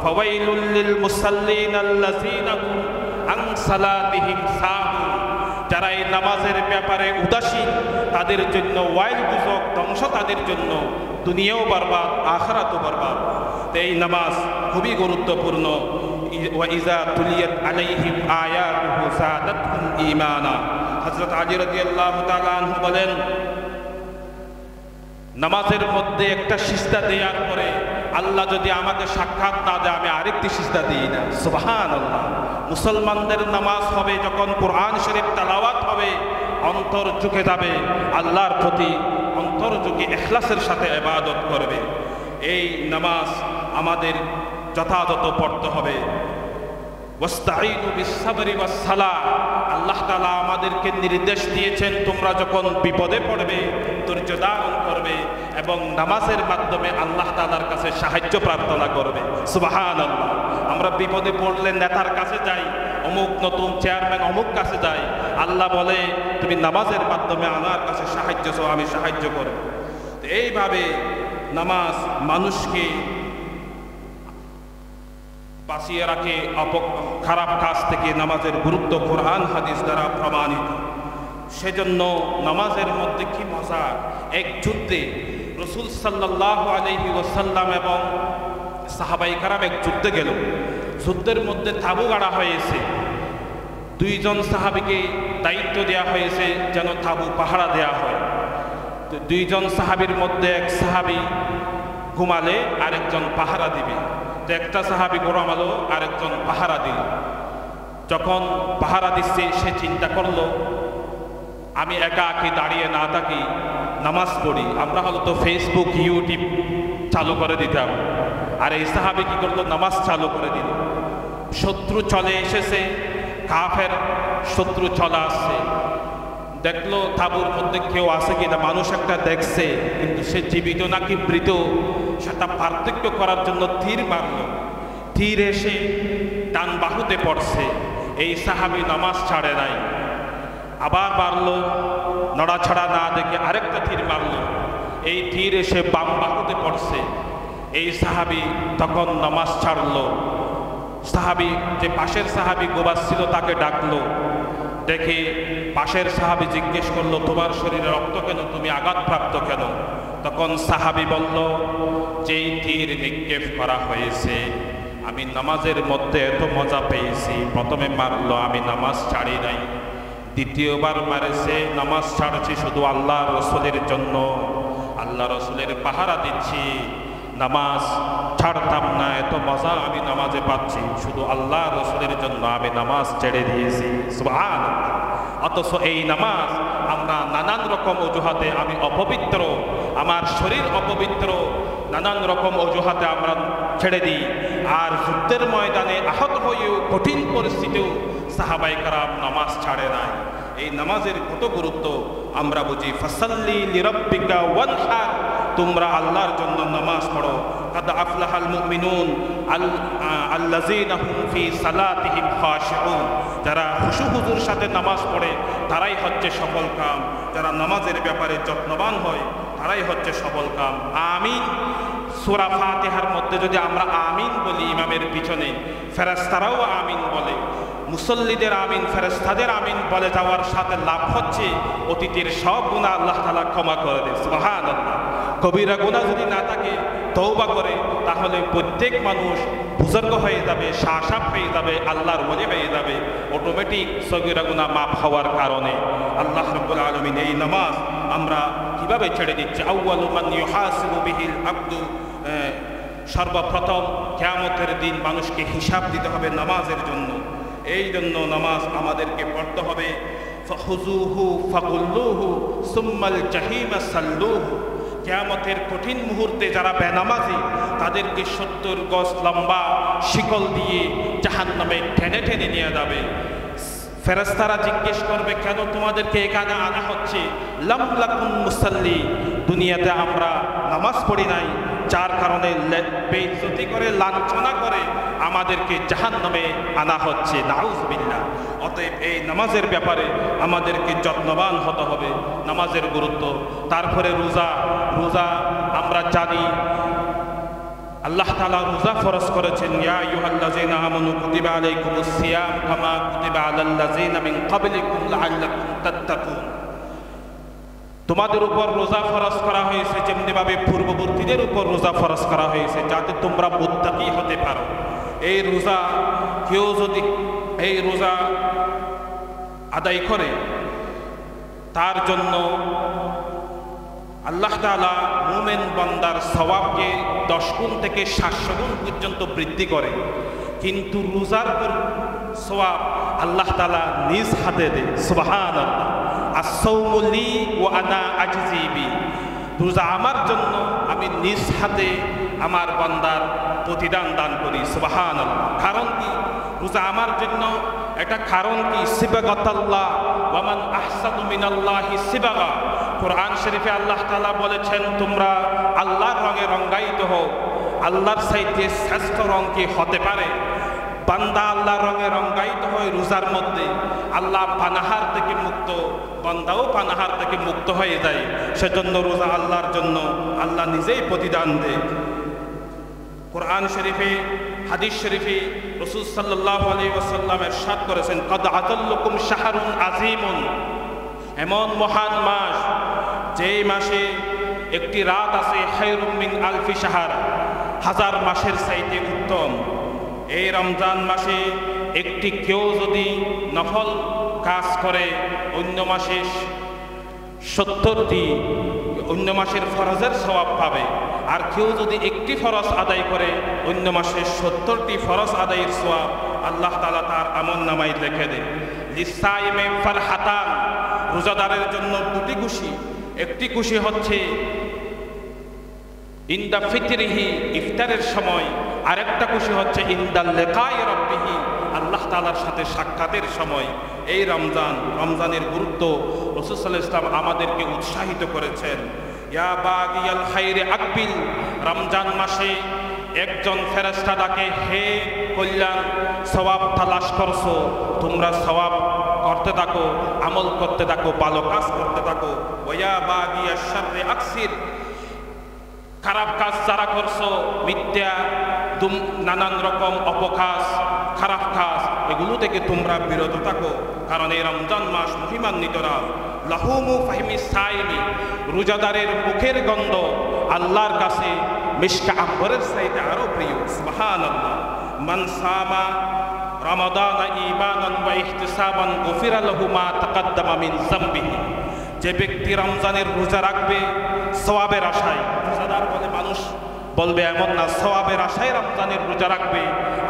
ফাওয়াইলুল লিল মুসাল্লিন আল্লাযীনা হুম আন সালাতিহিম সাহুন, যারা এই নামাজের ব্যাপারে উদাসীন তাদের জন্য ওয়াইল দুজক, ধ্বংস তাদের জন্য, দুনিয়াও বরবাদ আখিরাতও বরবাদ। এই নামাজ খুবই গুরুত্বপূর্ণ। ওয়া ইযা তুলিয়াত আলাইহিম আয়াতুহু যাদাতহুম ঈমানা। হযরত আলী রাদিয়াল্লাহু তাআলা আনহু বলেন, নামাজের মধ্যে একটা সিজদা দেওয়ার পরে আল্লাহ যদি আমাকে সাক্ষাৎ না দেয় আমি আরেকটি সিজদা দিই না। সুবহানাল্লাহ। মুসলমানদের নামাজ হবে যখন কোরআন শরীফ তেলাওয়াত হবে, অন্তর ঝুঁকে যাবে আল্লাহর প্রতি, অন্তর ঝুঁকে ইখলাসের সাথে ইবাদত করবে। এই নামাজ আমাদের যথাযথ পড়তে হবে। ওয়াস্তাঈনু বিস-সাবরি ওয়াস-সালাহ, আল্লাহ তাআলা আমাদেরকে নির্দেশ দিয়েছেন তোমরা যখন বিপদে পড়বে ধৈর্য ধারণ করবে এবং নামাজের মাধ্যমে আল্লাহ তাআলার কাছে সাহায্য প্রার্থনা করবে। সুবহানাল্লাহ। আমরা বিপদে পড়লে নেতার কাছে যাই, অমুক নতুন চেয়ারম্যান অমুক কাছে যাই, আল্লাহ বলে তুমি নামাজের মাধ্যমে আমার কাছে সাহায্য চাও, আমি সাহায্য করব। এইভাবে নামাজ মানুষকে বাঁচিয়ে রাখে খারাপ কাজ থেকে। নামাজের গুরুত্ব কোরআন হাদিস দ্বারা প্রমাণিত। সেজন্য নামাজের মধ্যে কি মজা। এক যুদ্ধে রাসূল সাল্লাল্লাহু আলাইহি ওয়াসাল্লাম এবং সাহাবায়ে কেরাম এক যুদ্ধে গেল। যুদ্ধের মধ্যে তাঁবু গাড়া হয়েছে। দুইজন সাহাবীকে দায়িত্ব দেওয়া হয়েছে যেন তাঁবু পাহারা দেওয়া হয়। তো দুইজন সাহাবীর মধ্যে এক সাহাবী ঘুমালে আরেকজন পাহারা দিবে। তো একটা সাহাবী ঘুমালো, আরেকজন পাহারা দিল। যখন পাহারা দিচ্ছে সে চিন্তা করলো আমি একা দাঁড়িয়ে না থাকি, নামাজ পড়ি। আমরা হয়তো ফেসবুক ইউটিউব চালু করে দিতাম, আর এই সাহাবী কি করলো, নামাজ চালু করে দিল। শত্রু চলে এসেছে, কাফের শত্রু চলে আসছে, দেখলো তাঁবুর মধ্যে কেউ আছে কিনা। মানুষ একটা দেখছে, কিন্তু সে জীবিত নাকি মৃত সেটা পার্থক্য করার জন্য তীর মারলো। তীর এসে ডান বাহুতে পড়ছে। এই সাহাবী নামাজ ছাড়ে নাই, আবার মারলো, নড়াছড়া না দেখে আরেকটা তীর মারলো। এই তীর এসে বাম বাহুতে পড়ছে। এই সাহাবী তখন নামাজ ছাড়লো। সাহাবী যে পাশের সাহাবী ঘুমাচ্ছিল তাকে ডাকলো, দেখে পাশের সাহাবী জিজ্ঞেস করলো তোমার শরীরে রক্ত কেন, তুমি আঘাতপ্রাপ্ত কেন? তখন সাহাবী বলল যেই তীর নিক্ষেপ করা হয়েছে আমি নামাজের মধ্যে এত মজা পেয়েছি, প্রথমে মারলো আমি নামাজ ছাড়ি নাই, দ্বিতীয়বার মারেছে নামাজ ছাড়ছি শুধু আল্লাহ রসুলের জন্য, আল্লাহ রসুলের পাহারা দিচ্ছি, নামাজ ছাড়তাম না, এত মজা আমি নামাজে পাচ্ছি, শুধু আল্লাহ রসুলের জন্য আমি নামাজ ছেড়ে দিয়েছি। সুবহানাল্লাহ। অথচ এই নামাজ আমরা নানান রকম অজুহাতে, আমি অপবিত্র, আমার শরীর অপবিত্র, নানান রকম অজুহাতে আমরা ছেড়ে দিই। আর যুদ্ধের ময়দানে আহত হয়েও কঠিন পরিস্থিতিও সাহাবায়ে কেরাম নামাজ ছাড়ে নাই। এই নামাজের কত গুরুত্ব আমরা বুঝি। ফাসাল্লি লিরাব্বিকা ওয়ানহার, তোমরা আল্লাহর জন্য নামাজ পড়ো। কাদ আফলাহাল মুমিনুন আল্লাযীনা হুম ফি সালাতিহিম খাশিউন, যারা খুশু হুজুর সাথে নামাজ পড়ে তারাই হচ্ছে সফল কাম। যারা নামাজের ব্যাপারে যত্নবান হয় তারাই হচ্ছে সফল কাম। আমিন সূরা ফাতিহার মধ্যে যদি আমরা আমিন বলি ইমামের পিছনে, ফেরেশতারাও আমিন বলে। মুসল্লিদের আমিন, ফেরেশতাদের আমিন বলে যাওয়ার সাথে লাভ হচ্ছে অতীতের সব গুনাহ আল্লাহ তাআলা ক্ষমা করে দেয়। সুবহানাল্লাহ। কবিরা গুনাহ যদি না থাকে, তওবা করে, তাহলে প্রত্যেক মানুষ বুজুর্গ হয়ে যাবে, শাসাব হয়ে যাবে, আল্লাহর ওলি হয়ে যাবে অটোমেটিক সগীরা গুনাহ মাফ হওয়ার কারণে। আল্লাহ রাব্বুল আলামিন এই নামাজ আমরা কিভাবে ছেড়ে দিচ্ছি। আউয়ালু মান ইউহাসিবু বিহিল আবদু, সর্বপ্রথম কিয়ামতের দিন মানুষকে হিসাব দিতে হবে নামাজের জন্য। এই জন্য নামাজ আমাদেরকে পড়তে হবে। ফাখুযুহু ফাগুল্লুহু সুম্মাল জাহিমা সাল্লুহু, কিয়ামতের কঠিন মুহূর্তে যারা বেনামাজি তাদেরকে 70 গজ লম্বা শিকল দিয়ে জাহান্নামে টেনে টেনে নিয়ে যাবে। ফেরেশতারা জিজ্ঞেস করবে কেন তোমাদেরকে এখানে আনা হচ্ছে? লাম লাকুম মুসাল্লি, দুনিয়াতে আমরা নামাজ পড়ি নাই, যার কারণে বেইজ্জতি করে লাঞ্ছনা করে আমাদেরকে জাহান্নামে আনা হচ্ছে। নাউযুবিল্লাহ। অতএব এই নামাজের ব্যাপারে আমাদেরকে যত্নবান হতে হবে, নামাজের গুরুত্ব। তারপরে রোজা, রোজা আমরা জানি আল্লাহ তাআলা রোজা ফরজ করেছেন। ইয়া আইয়ুহাল্লাযীনা আমানু কুতিবা আলাইকুমুস সিয়াম কামা কুতিবা আলাল্লাযীনা মিন ক্বাবলিকুম লাআল্লাকুম তাত্তাকুন, তোমাদের উপর রোজা ফরজ করা হয়েছে যেমনিভাবে পূর্ববর্তীদের উপর রোজা ফরজ করা হয়েছে, যাতে তোমরা মুত্তাকি হতে পারো। এই রোজা কেউ যদি এই রোজা আদায় করে তার জন্য আল্লাহ তাআলা মুমিন বান্দার সওয়াবকে 10 গুণ থেকে 700 গুণ পর্যন্ত বৃদ্ধি করে। কিন্তু রোজার সওয়াব আল্লাহ তাআলা নিজ হাতে দেয়। সুবহানাল্লাহ। আস-সাওমু লি ওয়া আনা আজজি বি, রোজা আমার জন্য, আমি নিজ হাতে আমার বান্দার প্রতিদান দান করি। সুবহানাল্লাহ। কারণ কি? রোজা আমার জন্য একটা কারণ কি? সিবাগাতাল্লাহ ওয়া মান আহসানু মিনাল্লাহি সিবাগা। কোরআন শরীফে আল্লাহ তাআলা বলেছেন, তোমরা আল্লাহর রঙে রঙায়িত হও। আল্লাহর চাইতে শ্রেষ্ঠ রং কি হতে পারে? বান্দা আল্লাহর রঙে রঙায়িত হয় রোজার মধ্যে। আল্লাহ পানাহার থেকে মুক্ত, বান্দাও পানাহার থেকে মুক্ত হয়ে যায়। সেজন্য রোজা আল্লাহর জন্য, আল্লাহ নিজেই প্রতিদান দেয়। কোরআন শরীফে, হাদিস শরীফে রাসূল সাল্লাল্লাহু আলাইহি ওয়াসাল্লাম ইরশাদ করেছেন, কদ আতাল্লাকুম শাহরুন আযীমুন, এমন মহান মাস যেই মাসে একটি রাত আছে খায়রুম মিন আলফি শাহর, হাজার মাসের চাইতে উত্তম। এই রমজান মাসে একটি কেউ যদি নফল কাজ করে অন্য মাসে 70টি অন্য মাসের ফরজের সওয়াব পাবে। আর কেউ যদি একটি ফরজ আদায় করে অন্য মাসে 70টি ফরজ আদায়ের সওয়াব আল্লাহ তাআলা তার আমলনামায় লিখে দেন। লিসাইমে ফারহাতান, রোজাদারের জন্য দুটি খুশি। একটি খুশি হচ্ছে ইনদা ফিতরিহি, ইফতারের সময়। আরেকটা খুশি হচ্ছে ইনদা লিকাই রাব্বিহি, আল্লাহ তাআলার সাথে সাক্ষাতের সময়। এই রমজানের গুরুত্ব রাসূল সাল্লাল্লাহু আলাইহি ওয়াসাল্লাম আমাদেরকে উৎসাহিত করেছেন। ইয়া বাগিয়াল খায়রি আকবিল, রমজান মাসে একজন ফেরেশতা ডাকে, হে কল্যাণ সওয়াব তালাশ করছো, তোমরা সওয়াব করতে থাকো, আমল করতে থাকো, ভালো কাজ করতে থাকো। ওয়া বাগিয়াশ শাররি আকসির, খারাপ কাজ যারা করছো, মিথ্যা, নানান রকম অপকাজ, খারাপ কাজ, এগুলো থেকে তোমরা বিরত থাকো। কারণ এই রমজান মাস মহিমান্বিত রাত। লাহুমু ফাহিমি সাইমি, রোজাদারের মুখের গন্ধ আল্লাহর কাছে মিশকা আম্বরের চাইতে আরো প্রিয়। সুবহানাল্লাহ। মান সামা রমাদান ঈমানান ওয়া ইহতিসাবান গুফিরা লাহু মা তাকাদ্দামা মিন যামবিহি, যে ব্যক্তি রমজানের রোজা রাখবে সওয়াবের আশায়, রোজাদার বলে মানুষ বলবে এমন না, সওয়াবের আশায় রমজানের রোজা রাখবে,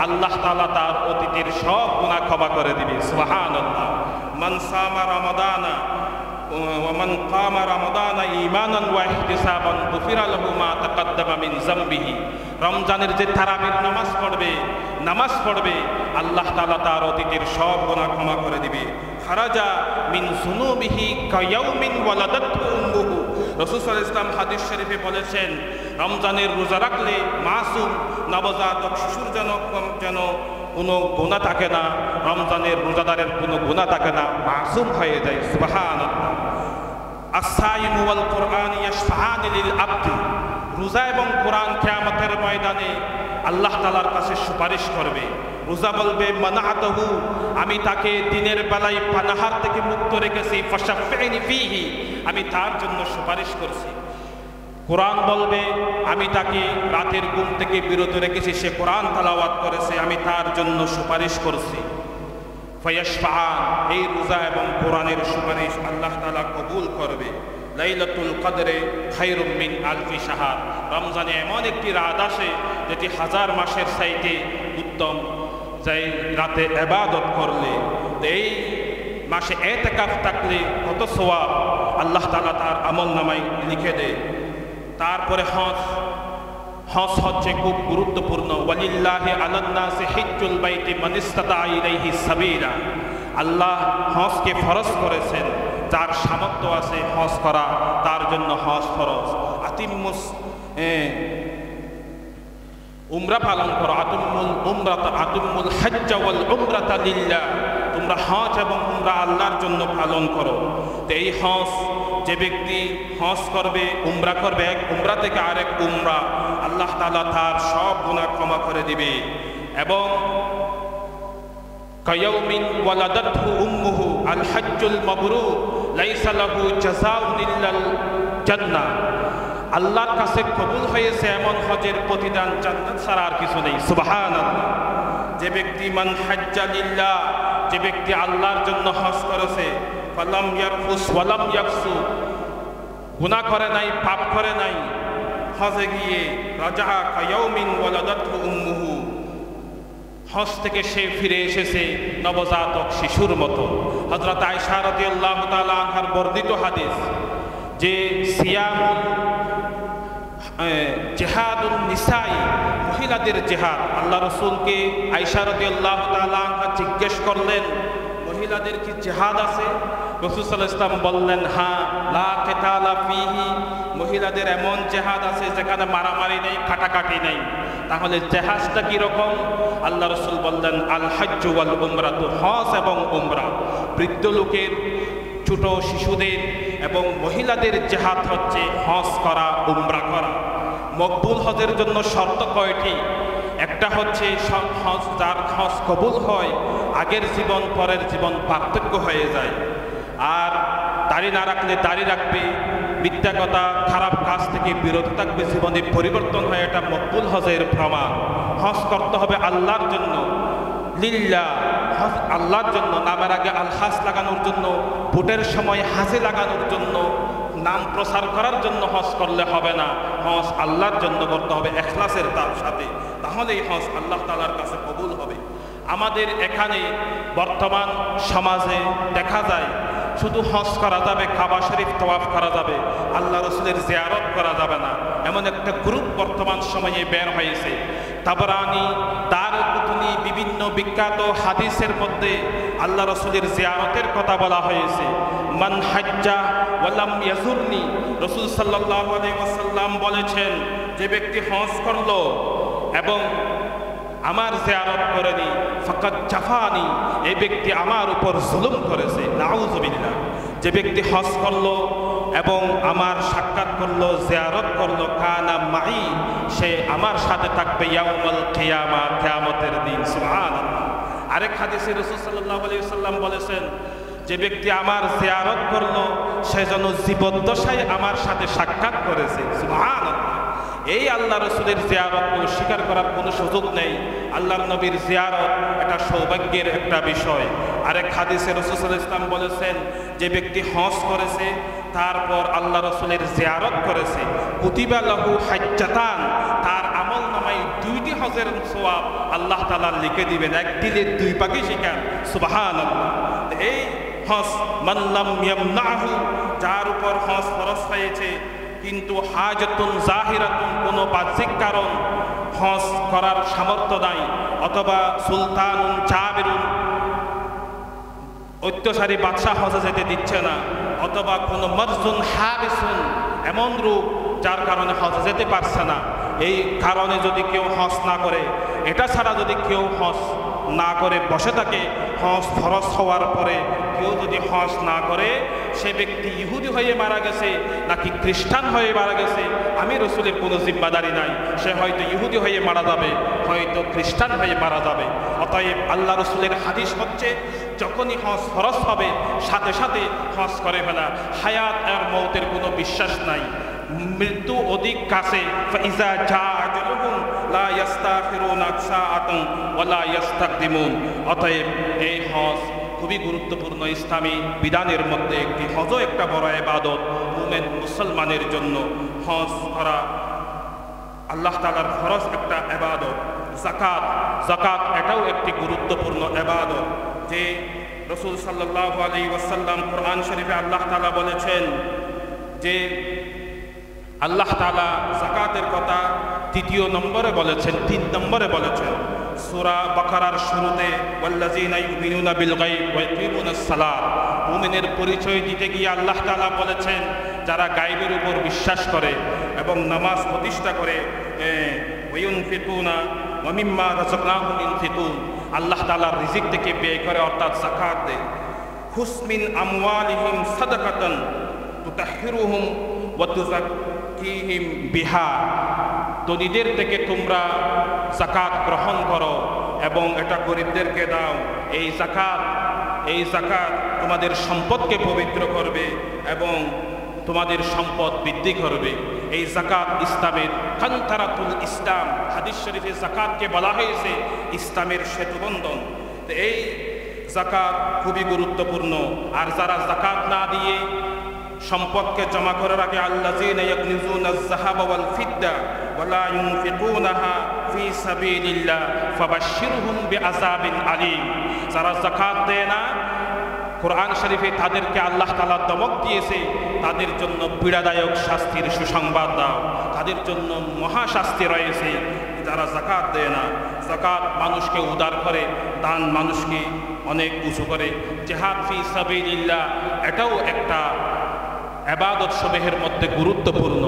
আল্লাহ তাআলা তার অতীতের সব গুনাহ ক্ষমা করে দিবে। সুবহানাল্লাহ। মান সামা রমাদানা ওয়া মান কামা রমাদানা ঈমানান ওয়া ইহতিসাবান গুফিরা লাহু মা তাকাদ্দামা মিন যামবিহি, রমজানের যে তারাবির নামাজ পড়বে আল্লাহ তাআলা তার অতীতের সব গুনাহ ক্ষমা করে দিবে। খারাজা মিন যুনুবিহি কায়াউমিন ওয়ালাদাতহু উম্মুহু, রাসূল সাল্লাল্লাহু আলাইহি ওয়াসাল্লাম হাদিস শরীফে বলেছেন, রমজানের রোজা রাখলে মাসুম নবজাতক শিশুর যেন কোনো গুনাহ থাকে না, রমজানের রোজাদারের কোনো গুনাহ থাকে না, মাসুম হয়ে যায়। সুবহানাল্লাহ। আস-সাইমু ওয়াল কুরআন ইয়াশফাআনি লিল আবদি, রোজা এবং কোরআন কিয়ামতের ময়দানে আল্লাহ তাআলার কাছে সুপারিশ করবে। রোজা বলবে, মানাআতাহু, আমি তাকে দিনের বেলায় পানাহার থেকে মুক্ত রেখেছি, ফাশাফিনি ফিহি, আমি তার জন্য সুপারিশ করছি। কোরআন বলবে, আমি তাকে রাতের ঘুম থেকে বিরত রেখেছি, সে কোরআন তেলাওয়াত করেছে, আমি তার জন্য সুপারিশ করছি। ফায়াশফাআন, এই রোজা এবং কোরআনের সুপারিশ আল্লাহ তাআলা কবুল করবে। লাইলাতুল কদরে খায়রুম মিন আলফি শাহর, রমজানে এমন একটি রাত আসে যেটি হাজার মাসের চাইতে উত্তম। যাই রাতে ইবাদত করলে, এই মাসে ইতিকাফ থাকলে কত সওয়াব আল্লাহ তাআলা তার আমলনামায় লিখে দেয়। তারপরে হজ হচ্ছে খুব গুরুত্বপূর্ণ। ওয়ালিল্লাহি আলান নাসি হিজ্জুল বাইতি মান ইসতাতা ইলাইহি সাবিলা, আল্লাহ হজকে ফরজ করেছেন, যার সামর্থ্য আছে হজ করা তার জন্য হজ ফরজ। উমরা পালন করো, আতুমুল হজ্জ ওয়াল উমরাতা লিল্লাহ, তোমরা হজ এবং উমরা আল্লাহর জন্য পালন করো। তো এই হজ, যে ব্যক্তি হজ করবে, উমরা করবে, এক উমরা থেকে আরেক উমরা, আল্লাহ তাআলা তার সব গুনাহ ক্ষমা করে দিবে। এবং কায়াউমিন ওয়ালাদাতহু উম্মুহু আল হজ্জুল মাবরুর লাইসা লাহু জাযাউন ইল্লাল জান্নাহ, আল্লাহর কাছে কবুল হয়েছে এমন হজের প্রতিদান জান্নাত ছাড়া আর কিছু নেই। সুবহানাল্লাহ। যে ব্যক্তি মান হাজ্জা লিল্লাহ, যে ব্যক্তি আল্লাহর জন্য হজ করেছে, ফালাম ইয়ারফুস ওয়ালাম ইয়াফসু, গুনাহ করে নাই, পাপ করে নাই, হজে গিয়ে রাজা কায়াউমিন ওয়ালাদাতহু উম্মুহু, হজ থেকে সে ফিরে এসেছে নবজাতক শিশুর মতো। হযরত আয়েশা রাদিয়াল্লাহু তাআলা আনহার বর্ণিত হাদিস, যে সিয়ামুল জেহাদুন নিসাই, মহিলাদের জেহাদ। আল্লাহ রসুলকে আয়েশা রাদিয়াল্লাহু তাআলা আনহা জিজ্ঞেস করলেন, মহিলাদের কি জেহাদ আছে? রাসূল সাল্লাল্লাহু আলাইহি ওয়াসাল্লাম বললেন, হ্যাঁ, লা কিতালা ফিহি, মহিলাদের এমন জেহাদ আছে যেখানে মারামারি নেই, কাটাকাটি নেই। তাহলে জেহাদটা কীরকম? আল্লাহ রসুল বললেন, আল হজ্জ ওয়াল উমরাতু, হজ এবং উমরা। বৃদ্ধ লোকের, ছোট শিশুদের এবং মহিলাদের জেহাদ হচ্ছে হজ করা, উমরা করা। মকবুল হজের জন্য শর্ত কয়টি? একটা হচ্ছে হজ, যার হজ কবুল হয়, আগের জীবন পরের জীবন পার্থক্য হয়ে যায়। আর দাড়ি না রাখলে দাড়ি রাখবে, মিথ্যা কথা, খারাপ কাজ থেকে বিরত থাকবে, জীবনে পরিবর্তন হয়, এটা মকবুল হজের প্রমাণ। হজ করতে হবে আল্লাহর জন্য, লিল্লাহ, হজ আল্লাহর জন্য। নামের আগে আল হাজ লাগানোর জন্য, ভোটের সময় হাজে লাগানোর জন্য, নাম প্রচার করার জন্য হজ করলে হবে না। হজ আল্লাহর জন্য করতে হবে ইখলাসের তার সাথে, তাহলেই হজ আল্লাহ তাআলার কাছে কবুল হবে। আমাদের এখানে বর্তমান সমাজে দেখা যায় শুধু হজ করা যাবে, কাবা শরীফ তওয়াফ করা যাবে, আল্লাহ রসুলের জিয়ারত করা যাবে না, এমন একটা গ্রুপ বর্তমান সময়ে বের হয়েছে। তাবরানি, দারকুতুনি, বিভিন্ন বিখ্যাত হাদিসের মধ্যে আল্লাহ রসুলের জিয়ারতের কথা বলা হয়েছে। মান হাজ্জা ওয়ালাম ইয়াজুরনি, রসুল সাল্লাল্লাহু আলাইহি ওয়াসাল্লাম বলেছেন, যে ব্যক্তি হজ করলো এবং আমার জিয়ারত করেনি, ফাকাদ জাফানি, এই ব্যক্তি আমার উপর জুলুম করেছে। নাউযুবিল্লাহ। যে ব্যক্তি হজ করলো এবং আমার সাক্ষাৎ করলো, জিয়ারত করলো, কানা মাই, সে আমার সাথে থাকবে ইয়াউমাল কিয়ামা, কিয়ামতের দিন। সুবহানাল্লাহ। আরেক হাদিসে রাসূল সাল্লাল্লাহু আলাইহি ওয়াসাল্লাম বলেছেন, যে ব্যক্তি আমার জিয়ারত করলো, সে যেন জীবদ্দশায় আমার সাথে সাক্ষাৎ করেছে। সুবহানাল্লাহ। এই আল্লাহ রসুলের জিয়ারতকে অস্বীকার করার কোনো সুযোগ নেই। আল্লাহর নবীর জিয়ারত এটা সৌভাগ্যের একটা বিষয়। আরেক হাদিসে রাসূল সাল্লাল্লাহু আলাইহি ওয়াসাল্লাম বলেছেন, যে ব্যক্তি হজ করেছে তারপর আল্লাহ রসুলের জিয়ারত করেছে, কুতিবা লাহু হাজ্জাতান, তার আমল নামায় 2টি হজের সওয়াব আল্লাহ তাআলা লিখে দিবেন। এক দিলে 2 পাখি শিকার। সুবহানাল্লাহ। এই হজ মান লাম ইয়ামনাহু, যার উপর হজ ফরজ হয়েছে কিন্তু হাজাতুন জাহিরাতুন, কোনো বাহ্যিক কারণ হজ করার সামর্থ্য নাই, অথবা সুলতানুন জাবিরুন, অত্যাচারী বাদশাহ হজে যেতে দিচ্ছে না, অথবা কোনো মরজুন হাবিসুন, এমন রূপ যার কারণে হজে যেতে পারছে না, এই কারণে যদি কেউ হজ না করে, এটা ছাড়া যদি কেউ হজ না করে বসে থাকে, হজ ফরজ হওয়ার পরে কেউ যদি হজ না করে, সে ব্যক্তি ইহুদি হয়ে মারা গেছে নাকি খ্রিস্টান হয়ে মারা গেছে, আমি রসুলের কোনো জিম্মাদারি নাই। সে হয়তো ইহুদি হয়ে মারা যাবে, হয়তো খ্রিস্টান হয়ে মারা যাবে। অতএব আল্লাহ রসুলের হাদিস হচ্ছে, যখনই হজ ফরজ হবে সাথে সাথে হজ করে ফেলা। হায়াত আর মৌতের কোনো বিশ্বাস নাই, মৃত্যু অধিক কাছে। ফাইজা জাআ আজলুহুম লা ইস্তাখিরুনা সাআতান ওয়া লা ইস্তাকদিমুন। অতএব এই হজ খুবই গুরুত্বপূর্ণ ইসলামী বিধানের মধ্যে একটি। হজও একটা বড় ইবাদত মুমিন মুসলমানের জন্য। হজ করা আল্লাহ তাআলার ফরজ একটা ইবাদত। যাকাত, যাকাত এটাও একটি গুরুত্বপূর্ণ ইবাদত, যে রাসূল সাল্লাল্লাহু আলাইহি ওয়াসাল্লাম কোরআন শরীফে আল্লাহ তাআলা বলেছেন, যে আল্লাহ তাআলা যাকাতের কথা 3 নম্বরে বলেছেন, 3 নম্বরে বলেছেন সূরা বাকারার শুরুতে, ওয়াল্লাযীনা ইউমিনুনা বিল গায়ব ওয়া ইয়াকিমুনাস সালাত। মুমিনের পরিচয় দিতে গিয়ে আল্লাহ তাআলা বলেছেন, যারা গায়বের উপর বিশ্বাস করে এবং নামাজ প্রতিষ্ঠা করে, ওয়ায়ুনফিকুনা ওয়া মিম্মা রাযাকনাহুম ইউনফিকুন, আল্লাহ তাআলার রিজিক থেকে ব্যয় করে, অর্থাৎ যাকাত দেয়। খুয মিন আমওয়ালিহিম সাদাকাতান তুতাহহিরুহুম ওয়া তুযাক্কিহিম বিহা, ধনীদের থেকে তোমরা যাকাত গ্রহণ করো এবং এটা গরিবদেরকে দাও। এই যাকাত তোমাদের সম্পদকে পবিত্র করবে এবং তোমাদের সম্পদ বৃদ্ধি করবে। এই যাকাত ইসলামের কান্তারাতুল ইসলাম। হাদিস শরীফে যাকাতকে বলা হয়েছে ইসলামের সেতুবন্ধন। তো এই যাকাত খুবই গুরুত্বপূর্ণ। আর যারা যাকাত না দিয়ে সম্পদকে জমা করে রাখে, আল্লাযীনা ইয়াকনিজুনাজ যাহাবা ওয়াল ফিদ্দা ওয়া লা ইউনফিকুনাহা ফি সাবিলিল্লাহ ফাবাশশিরহুম বিআযাবিন আলীম। যারা যাকাত দেয় না, কোরআন শরীফে তাদেরকে আল্লাহ তাআলা দমক দিয়েছে, তাদের জন্য পীড়াদায়ক শাস্তির সুসংবাদ দাও। তাদের জন্য মহাশাস্তি রয়েছে যারা যাকাত দেয় না। যাকাত মানুষকে উদার করে, দান মানুষকে অনেক উঁচু করে। জিহাদ ফি সাবিলিল্লাহ এটাও একটা ইবাদত সমূহের মধ্যে গুরুত্বপূর্ণ।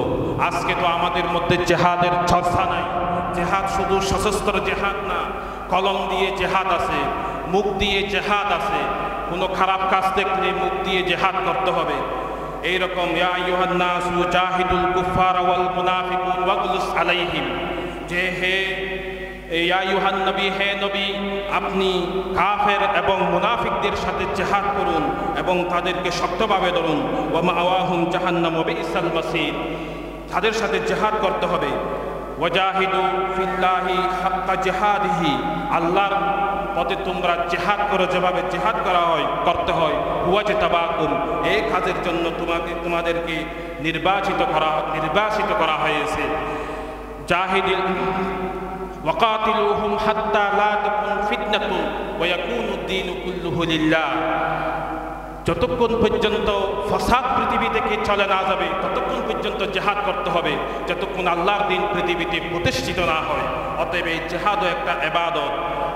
আজকে তো আমাদের মধ্যে জিহাদের চর্চা নাই। জিহাদ শুধু সশস্ত্র জিহাদ না, কলম দিয়ে জিহাদ আছে, মুখ দিয়ে জিহাদ আছে। কোনো খারাপ কাজ দেখলে মুখ দিয়ে জিহাদ করতে হবে। এইরকম ইয়া আইয়ুহান নাসু জাহিদুল কুফারা ওয়াল মুনাফিকুন ওয়াগলুস আলাইহিম, যে হে ইয়া আইয়ুহান নবী, হে নবী, আপনি কাফের এবং মুনাফিকদের সাথে জিহাদ করুন এবং তাদেরকে শক্তভাবে ধরুন। ওয়া মাওয়াহুম জাহান্নাম ওয়া বিসাল মাসির, তাদের সাথে জিহাদ করতে হবে। ওয়াজাহিদু ফিল্লাহি হাক্কা জিহাদিহি, আল্লাহর পথে তোমরা জিহাদ করো যেভাবে জিহাদ করা হয় করতে হয়। হুয়া জিতাবাকুম, এই কাজের জন্য তোমাদেরকে নির্বাচিত করা হয়েছে। জাহিদিল ওয়াকাতিলুহুম হাত্তা লা তাকুন ফিতনাতুন ওয়া ইয়াকুনুদ দীনু কুল্লুহু লিল্লাহ, যতক্ষণ পর্যন্ত ফাসাদ পৃথিবী থেকে চলে না যাবে ততক্ষণ পর্যন্ত জিহাদ করতে হবে, যতক্ষণ আল্লাহর দ্বীন পৃথিবীতে প্রতিষ্ঠিত না হয়। অতএব এই জিহাদও একটা ইবাদত।